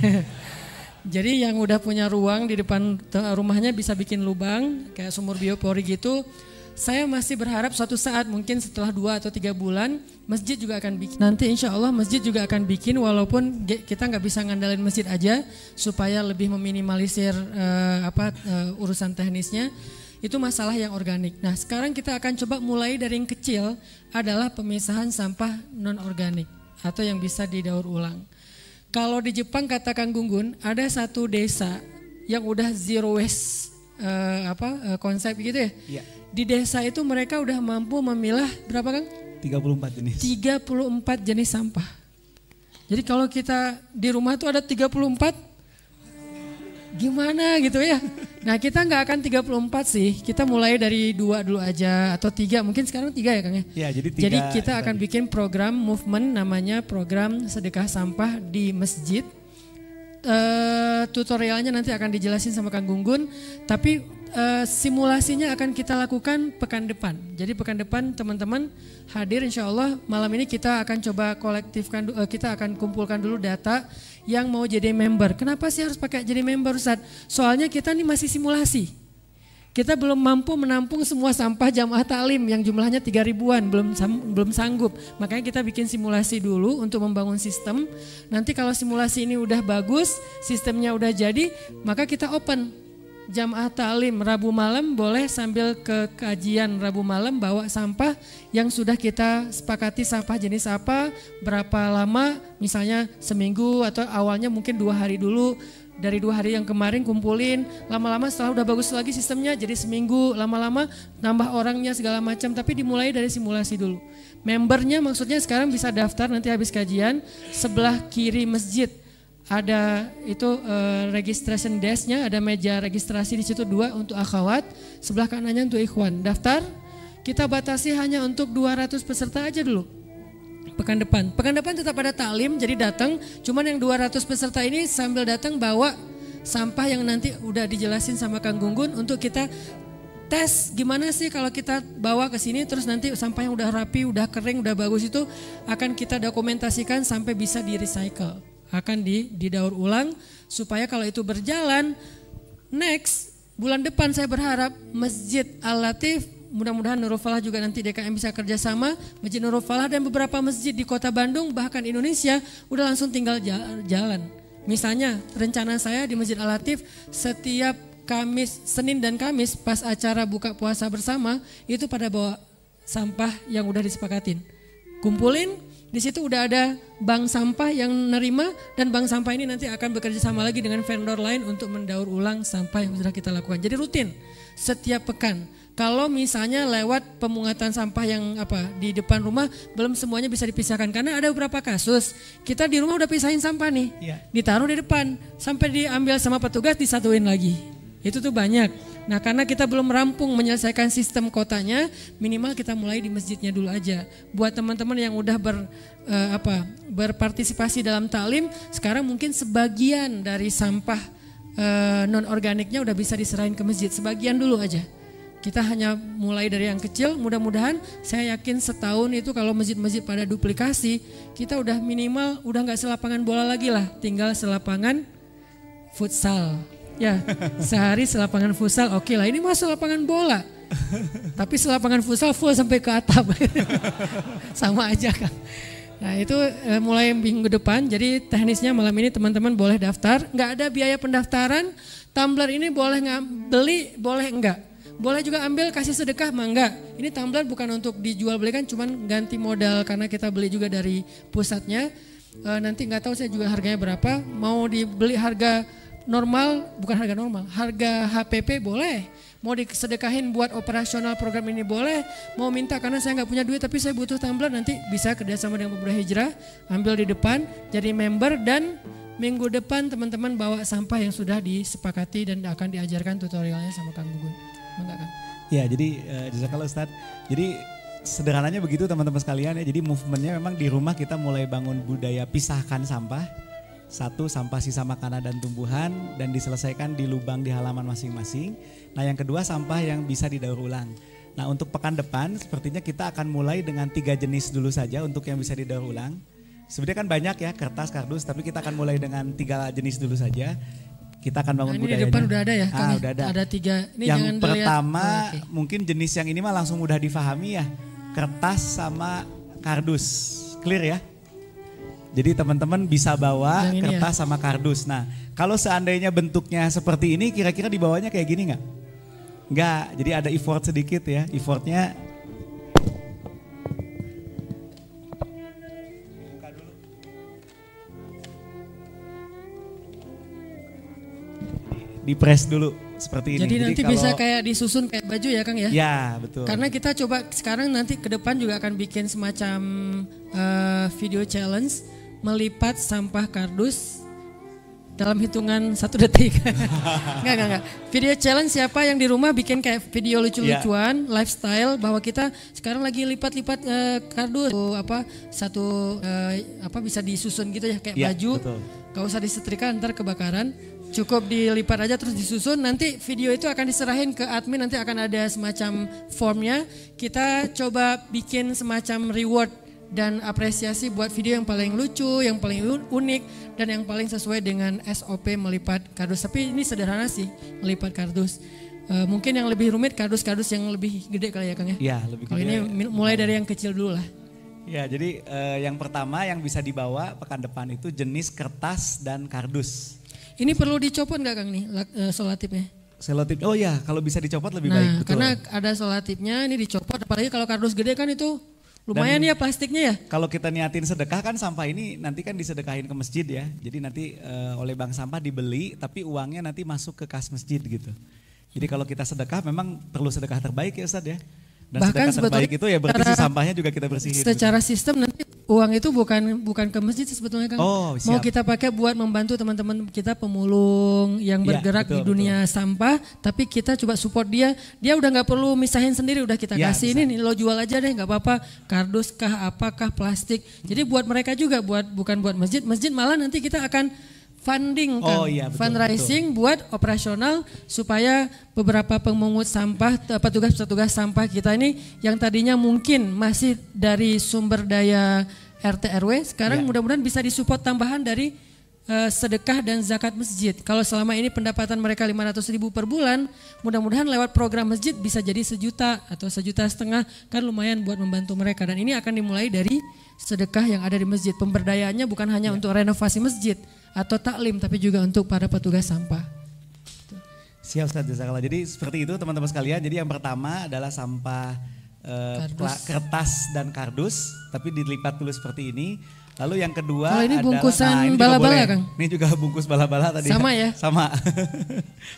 S1: Jadi yang udah punya ruang di depan rumahnya bisa bikin lubang kayak sumur biopori gitu. Saya masih berharap suatu saat mungkin setelah 2 atau 3 bulan masjid juga akan bikin. Nanti insya Allah masjid juga akan bikin walaupun kita nggak bisa ngandalin masjid aja supaya lebih meminimalisir urusan teknisnya. Itu masalah yang organik. Nah sekarang kita akan coba mulai dari yang kecil adalah pemisahan sampah non organik atau yang bisa didaur ulang. Kalau di Jepang kata Kang Gunggun ada satu desa yang udah zero waste konsep gitu ya.
S2: Iya.
S1: Di desa itu mereka udah mampu memilah berapa Kang?
S2: 34 jenis.
S1: 34 jenis sampah. Jadi kalau kita di rumah tuh ada 34 gimana gitu ya. Nah kita nggak akan 34 sih, kita mulai dari 2 dulu aja atau 3, mungkin sekarang 3 ya Kang ya.
S2: Ya jadi 3.
S1: Jadi kita akan bikin program movement namanya program sedekah sampah di masjid. Tutorialnya nanti akan dijelasin sama Kang Gunggun, tapi simulasinya akan kita lakukan pekan depan. Jadi pekan depan teman-teman hadir insya Allah. Malam ini kita akan coba kolektifkan, kita akan kumpulkan dulu data yang mau jadi member. Kenapa sih harus pakai jadi member Ustaz? Soalnya kita ini masih simulasi. Kita belum mampu menampung semua sampah jamaah taklim yang jumlahnya 3 ribuan, belum sanggup. Makanya kita bikin simulasi dulu untuk membangun sistem. Nanti kalau simulasi ini udah bagus, sistemnya udah jadi, maka kita open. Jamaah taklim Rabu malam boleh sambil ke kajian Rabu malam bawa sampah yang sudah kita sepakati sampah jenis apa, berapa lama, misalnya seminggu atau awalnya mungkin 2 hari dulu. Dari 2 hari yang kemarin kumpulin, lama-lama setelah udah bagus lagi sistemnya jadi seminggu, lama-lama nambah orangnya segala macam, tapi dimulai dari simulasi dulu. Membernya maksudnya sekarang bisa daftar nanti habis kajian, sebelah kiri masjid ada itu registration desk-nya, ada meja registrasi di situ 2 untuk akhwat, sebelah kanannya untuk ikhwan. Daftar, kita batasi hanya untuk 200 peserta aja dulu. Pekan depan tetap ada taklim, jadi datang, cuman yang 200 peserta ini sambil datang bawa sampah yang nanti udah dijelasin sama Kang Gunggun untuk kita tes gimana sih kalau kita bawa ke sini terus nanti sampah yang udah rapi, udah kering, udah bagus itu akan kita dokumentasikan sampai bisa di recycle, akan didaur ulang supaya kalau itu berjalan next bulan depan saya berharap Masjid Al-Latif, mudah-mudahan Nurul Falah juga nanti DKM bisa kerjasama, Masjid Nurul Falah dan beberapa masjid di kota Bandung bahkan Indonesia udah langsung tinggal jalan. Misalnya rencana saya di Masjid Al-Latif setiap Kamis, Senin dan Kamis pas acara buka puasa bersama itu pada bawa sampah yang udah disepakatin. Kumpulin, di situ udah ada bank sampah yang nerima dan bank sampah ini nanti akan bekerja sama lagi dengan vendor lain untuk mendaur ulang sampah yang sudah kita lakukan. Jadi rutin setiap pekan. Kalau misalnya lewat pemungatan sampah yang di depan rumah belum semuanya bisa dipisahkan karena ada beberapa kasus kita di rumah udah pisahin sampah nih, ditaruh di depan sampai diambil sama petugas disatuin lagi. Itu tuh banyak. Nah karena kita belum rampung menyelesaikan sistem kotanya, minimal kita mulai di masjidnya dulu aja. Buat teman-teman yang udah berpartisipasi dalam taklim, sekarang mungkin sebagian dari sampah non organiknya udah bisa diserahin ke masjid, sebagian dulu aja. Kita hanya mulai dari yang kecil, mudah-mudahan saya yakin setahun itu kalau masjid-masjid pada duplikasi, kita udah minimal udah nggak selapangan bola lagi lah, tinggal selapangan futsal. Ya, sehari selapangan futsal, oke lah, ini masuk lapangan bola. Tapi selapangan futsal full sampai ke atap. Sama aja kan. Nah itu mulai minggu depan, jadi teknisnya malam ini teman-teman boleh daftar. Nggak ada biaya pendaftaran, tumbler ini boleh beli, boleh enggak. Boleh juga ambil kasih sedekah, mah enggak. Ini tumbler bukan untuk dijual belikan, cuman ganti modal karena kita beli juga dari pusatnya. Nanti nggak tahu saya juga harganya berapa, mau dibeli harga normal, bukan harga normal, harga HPP boleh. Mau disedekahin buat operasional program ini boleh. Mau minta karena saya nggak punya duit tapi saya butuh tumbler, nanti bisa kerjasama dengan Pemuda Hijrah, ambil di depan, jadi member, dan minggu depan teman-teman bawa sampah yang sudah disepakati dan akan diajarkan tutorialnya sama Kang Gugun. Enggak kan?
S2: Ya jadi jazakallah Ustadz. Jadi sederhananya begitu teman-teman sekalian ya. Jadi movementnya memang di rumah kita mulai bangun budaya pisahkan sampah. Satu, sampah sisa makanan dan tumbuhan dan diselesaikan di lubang di halaman masing-masing. Nah yang kedua, sampah yang bisa didaur ulang. Nah untuk pekan depan sepertinya kita akan mulai dengan 3 jenis dulu saja untuk yang bisa didaur ulang. Sebenarnya kan banyak ya kertas, kardus, tapi kita akan mulai dengan 3 jenis dulu saja. Kita akan bangun budayanya.
S1: Ini di depan udah ada ya?
S2: Udah ada.
S1: Ada 3. Ini
S2: yang
S1: jangan
S2: pertama
S1: dilihat.
S2: mungkin jenis yang ini mah langsung mudah difahami ya. Kertas sama kardus. Clear ya? Jadi teman-teman bisa bawa kertas sama kardus. Nah kalau seandainya bentuknya seperti ini, kira-kira dibawanya kayak gini nggak? Nggak, jadi ada effort sedikit ya. Effortnya di-press dulu seperti ini.
S1: Jadi nanti
S2: kalau,
S1: bisa kayak disusun kayak baju ya Kang ya?
S2: Ya betul.
S1: Karena kita coba sekarang nanti ke depan juga akan bikin semacam video challenge melipat sampah kardus dalam hitungan 1 detik. Enggak. Video challenge siapa yang di rumah bikin kayak video lucu-lucuan, lifestyle, bahwa kita sekarang lagi lipat-lipat kardus bisa disusun gitu ya kayak baju. Betul. Gak usah disetrika ntar kebakaran. Cukup dilipat aja terus disusun, nanti video itu akan diserahin ke admin, nanti akan ada semacam formnya. Kita coba bikin semacam reward dan apresiasi buat video yang paling lucu, yang paling unik, dan yang paling sesuai dengan SOP melipat kardus. Tapi ini sederhana sih melipat kardus. Mungkin yang lebih rumit kardus-kardus yang lebih gede kali ya Kang ya? Iya lebih gede. Kalau ini mulai dari yang kecil dulu lah.
S2: Ya jadi yang pertama yang bisa dibawa pekan depan itu jenis kertas dan kardus.
S1: Ini perlu dicopot nggak Kang nih selotipnya?
S2: Selotip, oh ya kalau bisa dicopot lebih baik. Betul.
S1: Karena ada selotipnya ini dicopot, apalagi kalau kardus gede kan itu lumayan ya plastiknya ya.
S2: Kalau kita niatin sedekah kan sampah ini nanti kan disedekahin ke masjid ya. Jadi nanti oleh bank sampah dibeli tapi uangnya nanti masuk ke kas masjid gitu. Jadi kalau kita sedekah memang perlu sedekah terbaik ya Ustaz ya. Dan
S1: bahkan
S2: sedekah terbaik itu ya berarti si sampahnya juga kita bersihin.
S1: Secara sistem nanti uang itu bukan ke masjid sebetulnya Kang. Mau kita pakai buat membantu teman-teman kita pemulung yang bergerak di dunia sampah, tapi kita coba support dia udah nggak perlu misahin sendiri, udah kita kasih ini lo jual aja deh nggak apa-apa, kardus kah apakah plastik. Jadi buat mereka juga bukan buat masjid malah nanti kita akan funding kan, fundraising buat operasional supaya beberapa pemungut sampah, petugas-petugas sampah kita ini yang tadinya mungkin masih dari sumber daya RT RW, sekarang mudah-mudahan bisa disupport tambahan dari sedekah dan zakat masjid. Kalau selama ini pendapatan mereka 500.000 per bulan, mudah-mudahan lewat program masjid bisa jadi 1 juta atau 1,5 juta, kan lumayan buat membantu mereka. Dan ini akan dimulai dari sedekah yang ada di masjid. Pemberdayaannya bukan hanya untuk renovasi masjid atau taklim, tapi juga untuk para petugas sampah.
S2: Siap Ustaz, jazakallah. Jadi seperti itu teman-teman sekalian. Jadi yang pertama adalah sampah kertas dan kardus, tapi dilipat dulu seperti ini. Lalu yang kedua
S1: ini
S2: adalah
S1: bungkusan bala-bala Kang.
S2: Ini juga bungkus bala-bala tadi.
S1: Sama ya?
S2: Sama.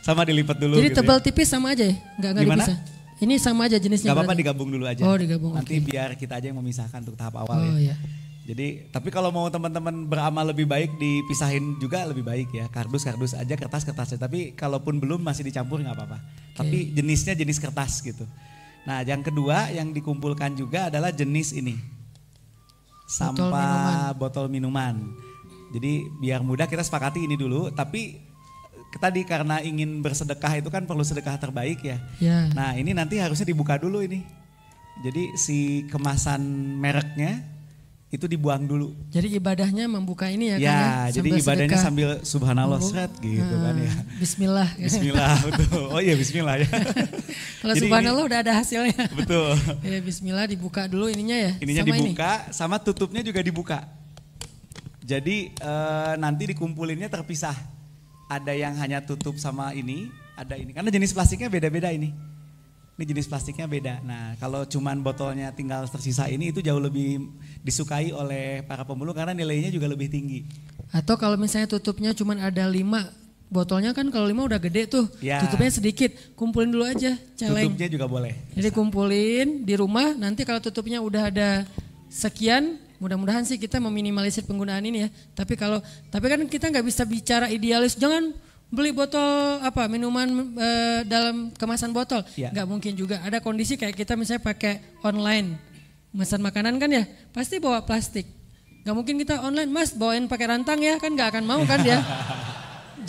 S2: Sama dilipat dulu.
S1: Jadi
S2: gitu
S1: tebal tipis sama aja ya? Enggak dipisah. Ini sama aja jenisnya.
S2: Gak apa-apa digabung dulu aja.
S1: Oh digabung.
S2: Nanti biar kita aja yang memisahkan untuk tahap awal ya.
S1: Iya.
S2: Jadi tapi kalau mau teman-teman beramal lebih baik dipisahin juga lebih baik ya. Kardus aja, kertas aja. Tapi kalaupun belum masih dicampur nggak apa-apa. Tapi jenisnya jenis kertas gitu. Nah yang kedua yang dikumpulkan juga adalah jenis ini. Sampah botol minuman. Jadi biar mudah kita sepakati ini dulu. Tapi tadi karena ingin bersedekah itu kan perlu sedekah terbaik ya. Nah ini nanti harusnya dibuka dulu ini. Jadi si kemasan mereknya itu dibuang dulu.
S1: Jadi ibadahnya membuka ini ya kan
S2: ya? Jadi ibadahnya
S1: sedekah.
S2: Sambil subhanallah seret gitu kan ya.
S1: Bismillah.
S2: Bismillah betul. Oh iya bismillah ya.
S1: Kalau subhanallah udah ada hasilnya.
S2: Betul.
S1: Ya bismillah dibuka dulu ininya ya.
S2: Ininya sama dibuka sama tutupnya juga dibuka. Jadi nanti dikumpulinnya terpisah. Ada yang hanya tutup sama ini, ada ini. Karena jenis plastiknya beda-beda ini. Ini jenis plastiknya beda. Nah kalau cuman botolnya tinggal tersisa ini itu jauh lebih disukai oleh para pemulung karena nilainya juga lebih tinggi.
S1: Atau kalau misalnya tutupnya cuman ada 5, botolnya kan kalau 5 udah gede tuh, tutupnya sedikit, kumpulin dulu aja, celeng.
S2: Tutupnya juga boleh.
S1: Jadi kumpulin di rumah, nanti kalau tutupnya udah ada sekian, mudah-mudahan sih kita meminimalisir penggunaan ini ya. Tapi kan kita nggak bisa bicara idealis, jangan beli botol minuman dalam kemasan botol, nggak mungkin juga. Ada kondisi kayak kita misalnya pakai online, pesan makanan kan ya, pasti bawa plastik. Nggak mungkin kita online, Mas bawain pakai rantang ya, kan nggak akan mau kan dia.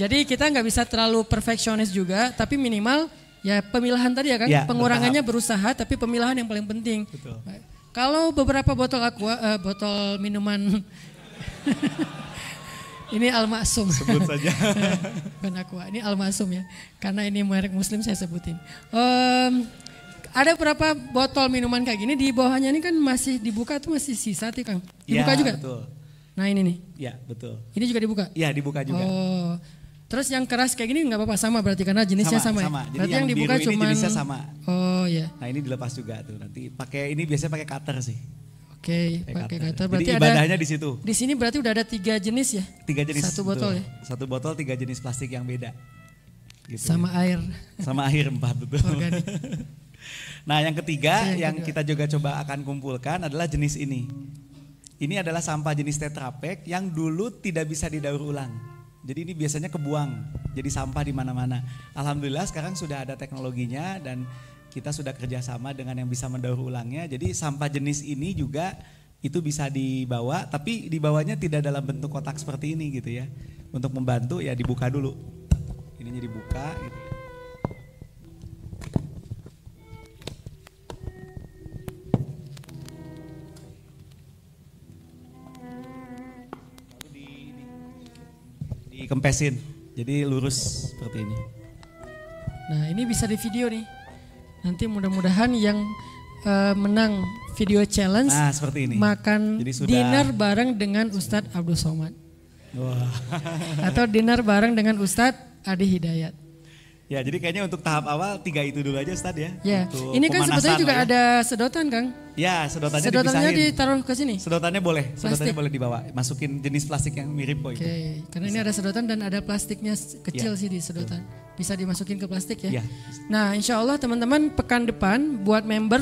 S1: Jadi kita nggak bisa terlalu perfeksionis juga, tapi minimal ya pemilahan tadi ya kan, pengurangannya berusaha, tapi pemilahan yang paling penting.
S2: Betul.
S1: Kalau beberapa botol botol minuman ini Al-Maksum.
S2: Sebut saja.
S1: Bukan Aqua, ini Al-Maksum ya. Karena ini merek muslim saya sebutin. Ada berapa botol minuman kayak gini, di bawahnya ini kan masih dibuka tuh masih sisa tuh Kang. Dibuka juga?
S2: Betul.
S1: Nah ini nih.
S2: Ya betul.
S1: Ini juga dibuka?
S2: Iya dibuka juga.
S1: Oh. Terus yang keras kayak gini nggak apa-apa sama berarti karena jenisnya sama ya?
S2: Jadi
S1: berarti yang dibuka
S2: biru
S1: cuman.
S2: ini jenisnya sama.
S1: Oh iya.
S2: Nah ini dilepas juga tuh nanti. Pakai ini biasanya pakai cutter sih.
S1: Oke, pakai cutter. Berarti
S2: jadi ibadahnya di situ.
S1: Di sini berarti udah ada 3 jenis ya?
S2: 3 jenis.
S1: Satu botol ya?
S2: Satu botol 3 jenis plastik yang beda. Gitu
S1: sama
S2: ya.
S1: Air.
S2: Sama air 4 betul.
S1: Organik.
S2: Nah yang ketiga yang kita juga coba akan kumpulkan adalah jenis ini. Ini adalah sampah jenis Tetra Pak yang dulu tidak bisa didaur ulang. Jadi ini biasanya kebuang, jadi sampah di mana-mana. Alhamdulillah sekarang sudah ada teknologinya dan kita sudah kerjasama dengan yang bisa mendaur ulangnya. Jadi sampah jenis ini juga itu bisa dibawa, tapi dibawanya tidak dalam bentuk kotak seperti ini gitu ya. Untuk membantu ya dibuka dulu. Ininya dibuka gitu ya. Dikempesin, jadi lurus seperti ini.
S1: Nah ini bisa di video nih. Nanti mudah-mudahan yang menang video challenge
S2: seperti ini.
S1: Makan dinner bareng dengan Ustadz Abdul Somad.
S2: Wah.
S1: Atau dinner bareng dengan Ustadz Adi Hidayat.
S2: Ya jadi kayaknya untuk tahap awal 3 itu dulu aja Ustadz ya.
S1: Ya, ini kan sebetulnya juga ada sedotan Kang.
S2: Ya sedotannya
S1: sedotannya
S2: dipisahin.
S1: ditaruh ke sini?
S2: Sedotannya boleh, sedotannya boleh dibawa. Masukin jenis plastik yang mirip kok itu.
S1: Oke, karena ini ada sedotan dan ada plastiknya kecil sih di sedotan. Bisa dimasukin ke plastik ya. Nah insya Allah teman-teman pekan depan buat member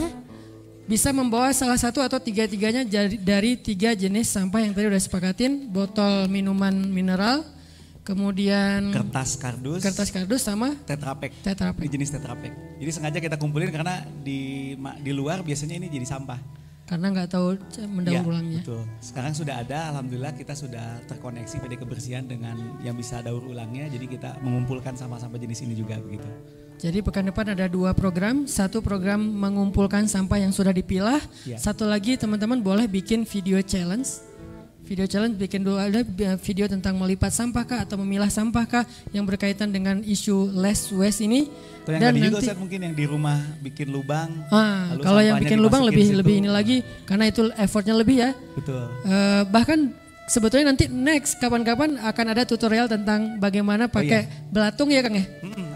S1: bisa membawa salah satu atau 3-tiganya dari 3 jenis sampah yang tadi udah sepakatin. Botol minuman mineral, kemudian
S2: kertas kardus sama Tetra Pak. Ini jenis Tetra Pak. Jadi sengaja kita kumpulin karena di luar biasanya ini jadi sampah.
S1: Karena nggak tahu mendaur ulangnya.
S2: Betul. Sekarang sudah ada, alhamdulillah kita sudah terkoneksi PD Kebersihan dengan yang bisa daur ulangnya. Jadi kita mengumpulkan sampah-sampah jenis ini juga begitu.
S1: Jadi pekan depan ada 2 program. Satu program mengumpulkan sampah yang sudah dipilah. Satu lagi teman-teman boleh bikin video challenge. Video challenge bikin dulu ada video tentang melipat sampah kah atau memilah sampah kah yang berkaitan dengan isu less waste ini.
S2: Atau yang dan tadi juga mungkin yang di rumah bikin lubang.
S1: Kalau yang bikin lubang lebih ini lagi karena itu effortnya lebih ya.
S2: Betul.
S1: Bahkan sebetulnya nanti next kapan-kapan akan ada tutorial tentang bagaimana pakai belatung ya Kang ya.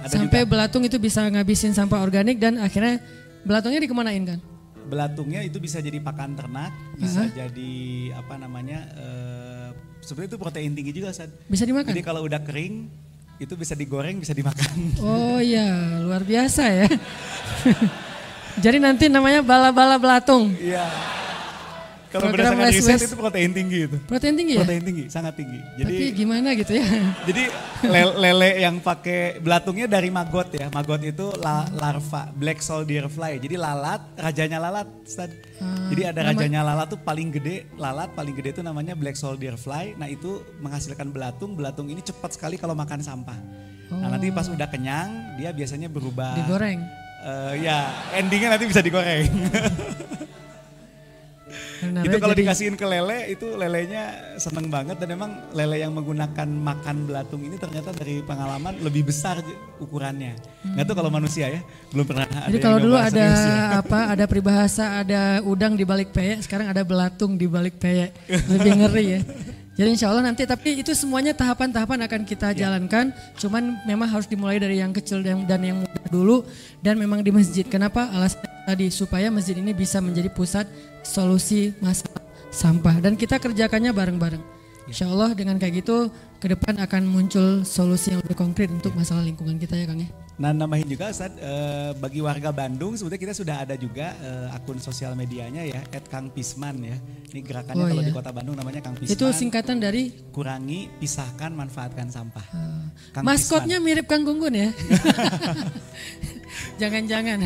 S1: Sampai juga belatung itu bisa ngabisin sampah organik dan akhirnya belatungnya dikemanain kan?
S2: Belatungnya itu bisa jadi pakan ternak, bisa jadi apa namanya, sebenarnya itu protein tinggi juga Sad.
S1: Bisa dimakan?
S2: Jadi kalau udah kering, itu bisa digoreng, bisa dimakan.
S1: Oh iya, luar biasa ya. Jadi nanti namanya bala-bala belatung.
S2: Iya. Kalau
S1: Program
S2: berdasarkan
S1: Less
S2: riset
S1: Waste.
S2: itu protein tinggi itu.
S1: Protein tinggi ya?
S2: Protein tinggi, sangat tinggi.
S1: Tapi gimana gitu ya?
S2: Jadi lele yang pakai belatungnya dari maggot ya. Maggot itu larva black soldier fly. Jadi lalat, rajanya lalat. Ustaz. Jadi ada rajanya lalat tuh paling gede, lalat paling gede itu namanya black soldier fly. Nah itu menghasilkan belatung. Belatung ini cepat sekali kalau makan sampah. Nah nanti pas udah kenyang dia biasanya berubah.
S1: Digoreng.
S2: Ya endingnya nanti bisa digoreng. Itu kalau dikasihin ke lele itu lelenya seneng banget dan memang lele yang menggunakan makan belatung ini ternyata dari pengalaman lebih besar ukurannya. Nggak tahu kalau manusia ya belum pernah.
S1: Jadi kalau dulu ada ada peribahasa ada udang di balik peyek, sekarang ada belatung di balik peyek, lebih ngeri ya. Jadi insya Allah nanti, tapi itu semuanya tahapan-tahapan akan kita jalankan. Cuman memang harus dimulai dari yang kecil dan yang mudah dulu. Dan memang di masjid. Kenapa? Alasan tadi supaya masjid ini bisa menjadi pusat solusi masalah sampah. Dan kita kerjakannya bareng-bareng. Insya Allah dengan kayak gitu ke depan akan muncul solusi yang lebih konkret untuk masalah lingkungan kita ya Kang ya.
S2: Nah nambahin juga Ustaz, bagi warga Bandung sebetulnya kita sudah ada juga akun sosial medianya ya @kangpisman ya. Ini gerakannya kalau di Kota Bandung namanya Kang Pisman.
S1: Itu singkatan dari?
S2: Kurangi, pisahkan, manfaatkan sampah.
S1: Maskotnya Pisman. Mirip Kang Gunggun ya? Jangan-jangan.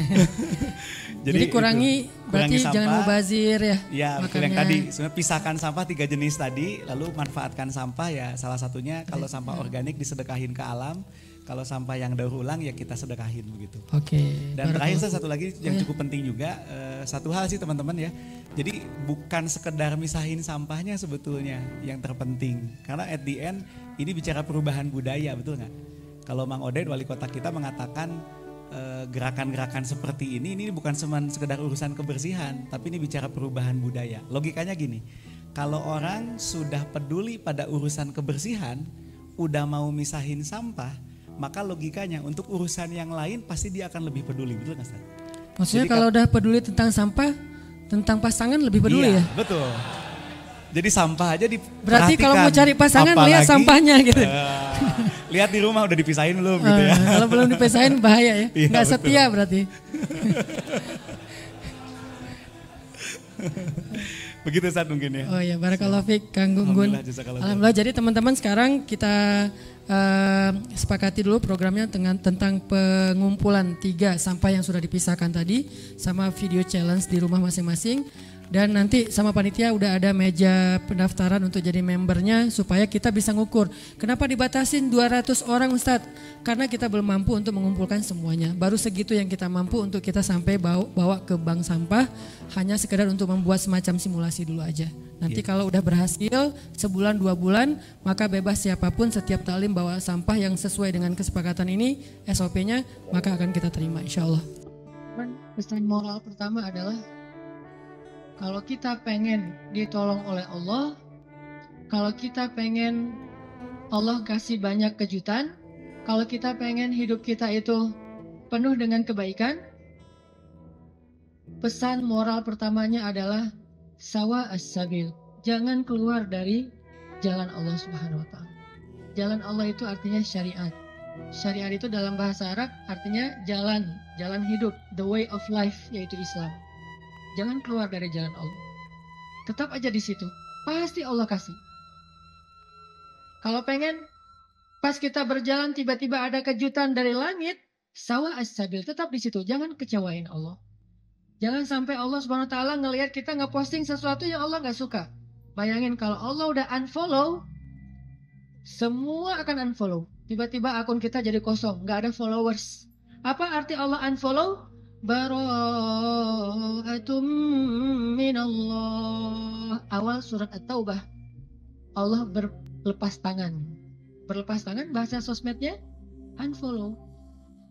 S1: Jadi kurangi berarti sampah, jangan mubazir ya.
S2: Ya betul yang tadi, sebenarnya pisahkan sampah 3 jenis tadi, lalu manfaatkan sampah ya salah satunya kalau sampah organik disedekahin ke alam. Kalau sampah yang daur ulang ya kita sedekahin begitu.
S1: Oke.
S2: Dan terakhir satu lagi yang cukup penting juga, satu hal sih teman-teman ya. Jadi bukan sekedar misahin sampahnya sebetulnya yang terpenting. Karena at the end ini bicara perubahan budaya, betul nggak? Kalau Mang Oded wali kota kita mengatakan gerakan-gerakan seperti ini bukan cuma sekedar urusan kebersihan, tapi ini bicara perubahan budaya. Logikanya gini, kalau orang sudah peduli pada urusan kebersihan, udah mau misahin sampah, maka logikanya untuk urusan yang lain pasti dia akan lebih peduli, betul nggak Ustaz?
S1: Maksudnya jadi, kalau udah peduli tentang sampah, tentang pasangan lebih peduli ya?
S2: Betul. Jadi sampah aja diperhatikan.
S1: Berarti kalau mau cari pasangan lihat sampahnya gitu.
S2: Lihat di rumah udah dipisahin belum gitu ya.
S1: Kalau belum dipisahin bahaya ya, nggak setia berarti.
S2: Begitu Ustaz mungkin ya.
S1: Oh ya, barakallahu fiik Kang Gunggun. Alhamdulillah. Jadi teman-teman sekarang kita sepakati dulu programnya tentang pengumpulan 3 sampah yang sudah dipisahkan tadi sama video challenge di rumah masing-masing. Dan nanti sama panitia udah ada meja pendaftaran untuk jadi membernya supaya kita bisa ngukur. Kenapa dibatasin 200 orang Ustadz? Karena kita belum mampu untuk mengumpulkan semuanya. Baru segitu yang kita mampu untuk kita sampai bawa ke bank sampah. Hanya sekedar untuk membuat semacam simulasi dulu aja. Nanti kalau udah berhasil sebulan 2 bulan, maka bebas siapapun setiap talim bawa sampah yang sesuai dengan kesepakatan ini, SOP-nya, maka akan kita terima insya Allah. Pesan moral pertama adalah kalau kita pengen ditolong oleh Allah, kalau kita pengen Allah kasih banyak kejutan, kalau kita pengen hidup kita itu penuh dengan kebaikan, pesan moral pertamanya adalah sawa as-sabil. Jangan keluar dari jalan Allah Subhanahu wa taala. Jalan Allah itu artinya syariat. Syariat itu dalam bahasa Arab artinya jalan hidup, the way of life yaitu Islam. Jangan keluar dari jalan Allah. Tetap aja di situ. Pasti Allah kasih. Kalau pengen pas kita berjalan tiba-tiba ada kejutan dari langit, sawa as-sabil, tetap di situ. Jangan kecewain Allah. Jangan sampai Allah Subhanahu wa taala ngelihat kita ngeposting sesuatu yang Allah nggak suka. Bayangin kalau Allah udah unfollow, semua akan unfollow. Tiba-tiba akun kita jadi kosong, nggak ada followers. Apa arti Allah unfollow? Bara'atum minallah. Awal surat At-Taubah. Allah berlepas tangan. Berlepas tangan bahasa sosmednya unfollow.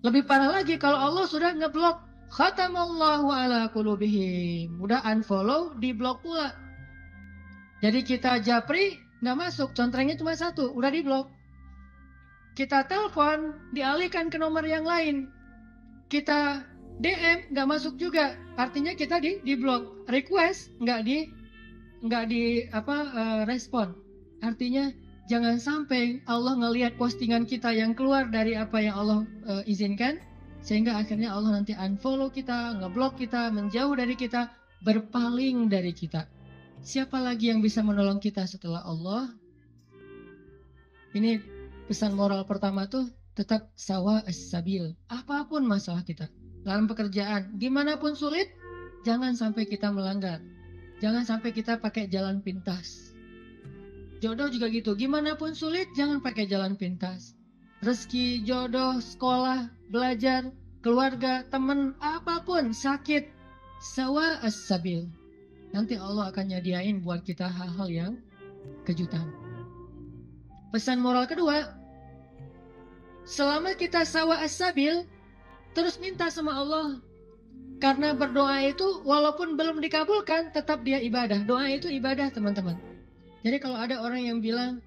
S1: Lebih parah lagi kalau Allah sudah ngeblok. Khatamallahu ala qulubihim. Udah unfollow, diblok pula. Jadi kita japri nggak masuk, contrengnya cuma 1, udah diblok. Kita telepon, dialihkan ke nomor yang lain. Kita DM nggak masuk juga, artinya kita di blok. Request nggak di respon. Artinya jangan sampai Allah ngelihat postingan kita yang keluar dari apa yang Allah izinkan, sehingga akhirnya Allah nanti unfollow kita, ngeblok kita, menjauh dari kita, berpaling dari kita. siapa lagi yang bisa menolong kita setelah Allah? Ini pesan moral pertama tuh, tetap sawa as-sabil. Apapun masalah kita, dalam pekerjaan, gimana pun sulit, jangan sampai kita melanggar. Jangan sampai kita pakai jalan pintas. Jodoh juga gitu, gimana pun sulit, jangan pakai jalan pintas. Rezeki, jodoh, sekolah, belajar, keluarga, teman, apapun, sakit, sawa as-sabil. Nanti Allah akan nyediain buat kita hal-hal yang kejutan. Pesan moral kedua, selama kita sawa as-sabil, terus minta sama Allah. Karena berdoa itu walaupun belum dikabulkan, tetap dia ibadah. Doa itu ibadah, teman-teman. Jadi kalau ada orang yang bilang,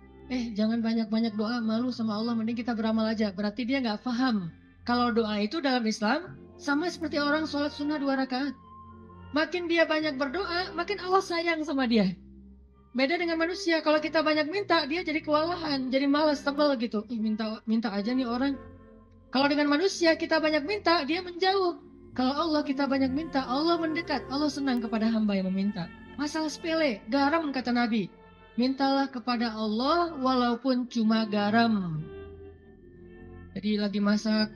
S1: jangan banyak-banyak doa, malu sama Allah, mending kita beramal aja. Berarti dia nggak paham. Kalau doa itu dalam Islam, sama seperti orang sholat sunnah 2 rakaat. Makin dia banyak berdoa, makin Allah sayang sama dia. Beda dengan manusia, kalau kita banyak minta, dia jadi kewalahan, jadi malas, tebal gitu. Minta aja nih orang. Kalau dengan manusia, kita banyak minta, dia menjauh. Kalau Allah kita banyak minta, Allah mendekat. Allah senang kepada hamba yang meminta. Masalah sepele, garam kata Nabi. Mintalah kepada Allah walaupun cuma garam. Jadi lagi masak,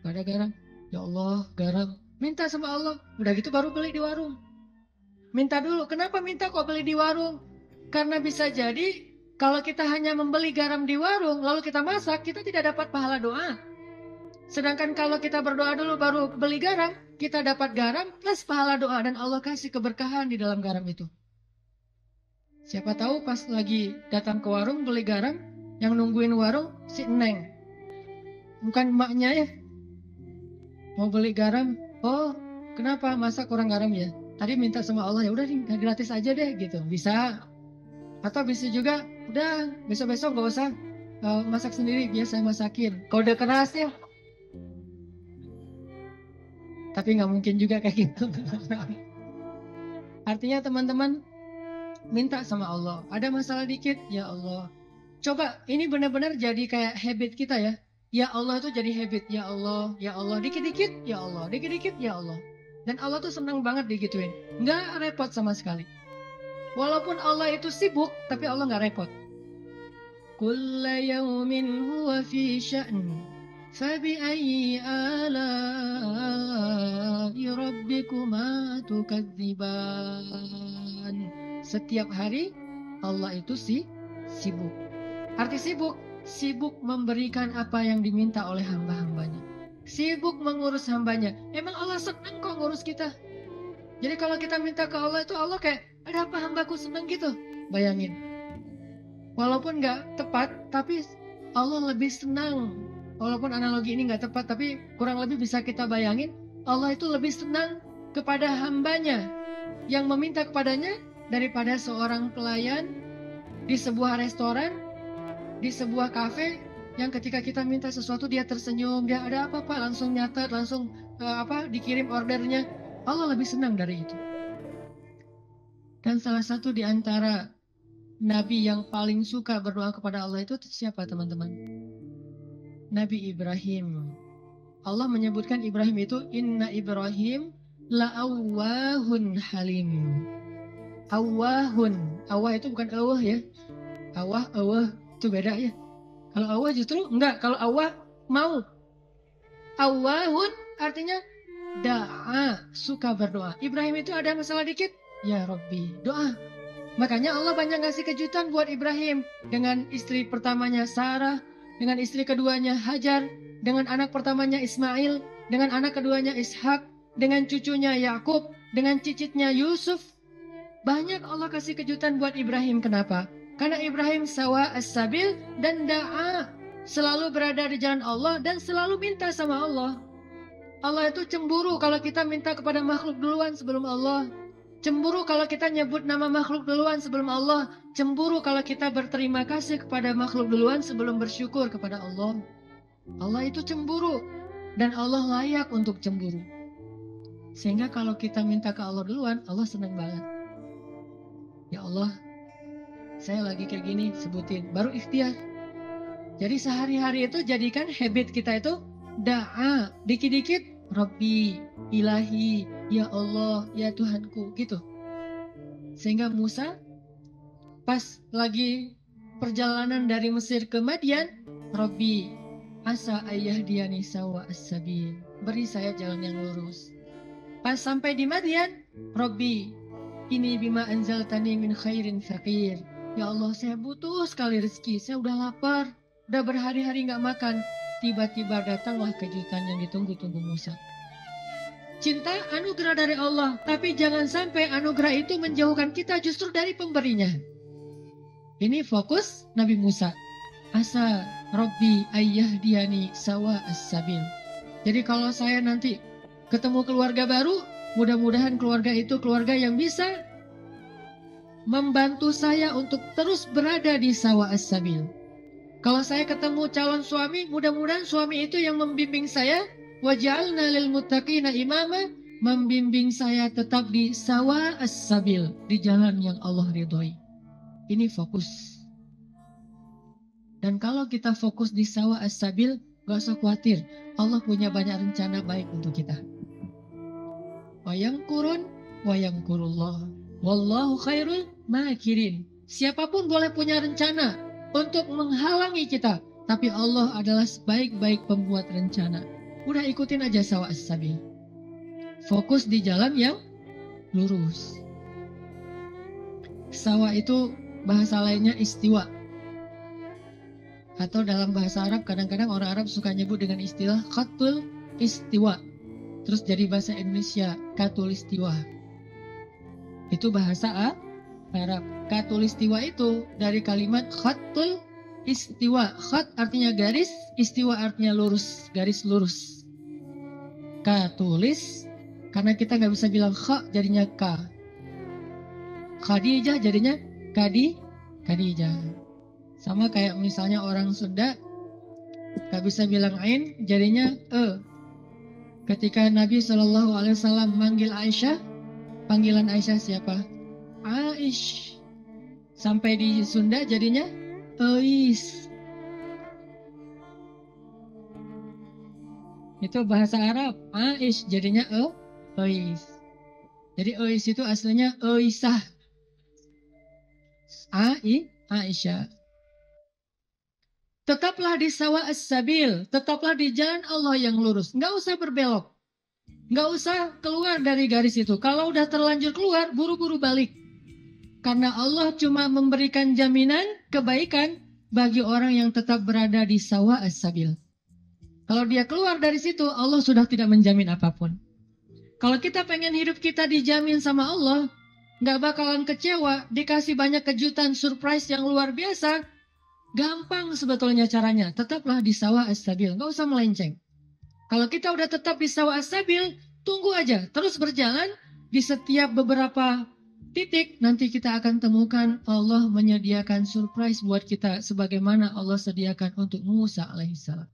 S1: gak ada garam. Ya Allah, garam. Minta sama Allah, udah gitu baru beli di warung. Minta dulu, kenapa minta kok beli di warung? Karena bisa jadi kalau kita hanya membeli garam di warung, lalu kita masak, kita tidak dapat pahala doa. Sedangkan kalau kita berdoa dulu baru beli garam, kita dapat garam plus pahala doa. Dan Allah kasih keberkahan di dalam garam itu. Siapa tahu pas lagi datang ke warung beli garam, yang nungguin warung si Neng. Bukan emaknya ya. Mau beli garam, oh kenapa masak kurang garam ya? Tadi minta sama Allah, ya udah gratis aja deh gitu. Bisa. Atau bisa juga, udah besok-besok gak usah masak sendiri, biar saya masakin. Kode keras ya. Tapi nggak mungkin juga kayak gitu. Artinya teman-teman, minta sama Allah. Ada masalah dikit, ya Allah. Coba ini benar-benar jadi kayak habit kita ya. Ya Allah itu jadi habit. Ya Allah, dikit-dikit, ya Allah, dikit-dikit, ya Allah. Dan Allah tuh senang banget digituin. Nggak repot sama sekali. Walaupun Allah itu sibuk, tapi Allah nggak repot. Kulla yawmin huwa fi sya'n. فَبِأَيِّ آلَاءِ رَبِّكُمَا تُكَذِّبَانِ. Setiap hari Allah itu sibuk. Arti sibuk memberikan apa yang diminta oleh hamba-hambanya. Sibuk mengurus hambanya. Emang Allah senang kok ngurus kita. Jadi kalau kita minta ke Allah itu Allah kayak, ada apa hambaku senang gitu. Bayangin. Walaupun nggak tepat, tapi Allah lebih senang. Walaupun analogi ini nggak tepat, tapi kurang lebih bisa kita bayangin, Allah itu lebih senang kepada hambanya yang meminta kepadanya daripada seorang pelayan di sebuah restoran, di sebuah kafe, yang ketika kita minta sesuatu dia tersenyum, dia ada apa Pak, langsung nyatet, langsung dikirim ordernya. Allah lebih senang dari itu. Dan salah satu di antara Nabi yang paling suka berdoa kepada Allah itu siapa teman-teman? Nabi Ibrahim. Allah menyebutkan Ibrahim itu inna Ibrahim la'awwahun halim. Awwahun. Awwah itu bukan awwah ya. Awwah itu beda ya. Kalau awwah justru enggak. Kalau awwah mau. Awwahun artinya da'a, suka berdoa. Ibrahim itu ada masalah dikit, ya Rabbi, doa. Makanya Allah banyak ngasih kejutan buat Ibrahim. Dengan istri pertamanya Sarah, dengan istri keduanya Hajar, dengan anak pertamanya Ismail, dengan anak keduanya Ishak, dengan cucunya Yakub, dengan cicitnya Yusuf. Banyak Allah kasih kejutan buat Ibrahim. Kenapa? Karena Ibrahim sawa as-sabil dan da'a, selalu berada di jalan Allah dan selalu minta sama Allah. Allah itu cemburu kalau kita minta kepada makhluk duluan sebelum Allah. Cemburu kalau kita nyebut nama makhluk duluan sebelum Allah. Cemburu kalau kita berterima kasih kepada makhluk duluan sebelum bersyukur kepada Allah. Allah itu cemburu. Dan Allah layak untuk cemburu. Sehingga kalau kita minta ke Allah duluan, Allah senang banget. Ya Allah, saya lagi kayak gini, sebutin. Baru ikhtiar. Jadi sehari-hari itu jadikan habit kita itu da'a. Dikit-dikit, Rabbi, Ilahi, Ya Allah, Ya Tuhanku, gitu. Sehingga Musa pas lagi perjalanan dari Mesir ke Madian, Rabbi asa ayyahdiyani sawa as-sabil, beri saya jalan yang lurus. Pas sampai di Madian, Rabbi ini bima anzaltani min khairin faqir. Ya Allah, saya butuh sekali rezeki, saya udah lapar, udah berhari-hari nggak makan. Tiba-tiba datanglah kejutan yang ditunggu-tunggu Musa. Cinta anugerah dari Allah, tapi jangan sampai anugerah itu menjauhkan kita justru dari pemberinya. Ini fokus Nabi Musa. Asa Rabbi ayyahdiyani sawa as-sabil. Jadi kalau saya nanti ketemu keluarga baru, mudah-mudahan keluarga itu keluarga yang bisa membantu saya untuk terus berada di sawa as-sabil. Kalau saya ketemu calon suami, mudah-mudahan suami itu yang membimbing saya, waj'alna lil muttaqina imama, membimbing saya tetap di sawa as-sabil, di jalan yang Allah ridhoi. Ini fokus. Dan kalau kita fokus di sawa as-sabil, gak usah khawatir, Allah punya banyak rencana baik untuk kita. Wayamkurun wayamkurullah, wallahu khairul makirin. Siapapun boleh punya rencana untuk menghalangi kita, tapi Allah adalah sebaik-baik pembuat rencana. Udah ikutin aja sawa as-sabil. Fokus di jalan yang lurus. Sawa itu bahasa lainnya istiwa. Atau dalam bahasa Arab kadang-kadang orang Arab suka nyebut dengan istilah khatul istiwa. Terus jadi bahasa Indonesia katulistiwa. Itu bahasa Arab. Katulistiwa itu dari kalimat khatul istiwa. Khat artinya garis, istiwa artinya lurus, garis lurus. Katulis, karena kita nggak bisa bilang kha jadinya ka. Khadijah jadinya Khadijah. Sama kayak misalnya orang Sunda gak bisa bilang ain jadinya e. Ketika Nabi SAW manggil Aisyah, panggilan Aisyah siapa? Aish. Sampai di Sunda jadinya Eis. Itu bahasa Arab. Aish jadinya Eis. Jadi Eis itu aslinya Eisah. Aisyah. Tetaplah di sawa as-sabil, tetaplah di jalan Allah yang lurus. Nggak usah berbelok, nggak usah keluar dari garis itu. Kalau udah terlanjur keluar, buru-buru balik. Karena Allah cuma memberikan jaminan kebaikan bagi orang yang tetap berada di sawa as-sabil. Kalau dia keluar dari situ, Allah sudah tidak menjamin apapun. Kalau kita pengen hidup kita dijamin sama Allah, nggak bakalan kecewa, dikasih banyak kejutan, surprise yang luar biasa. Gampang sebetulnya caranya, tetaplah di sawa as-sabil, nggak usah melenceng. Kalau kita udah tetap di sawa as-sabil, tunggu aja, terus berjalan di setiap beberapa titik, nanti kita akan temukan Allah menyediakan surprise buat kita sebagaimana Allah sediakan untuk Musa alaihissalam.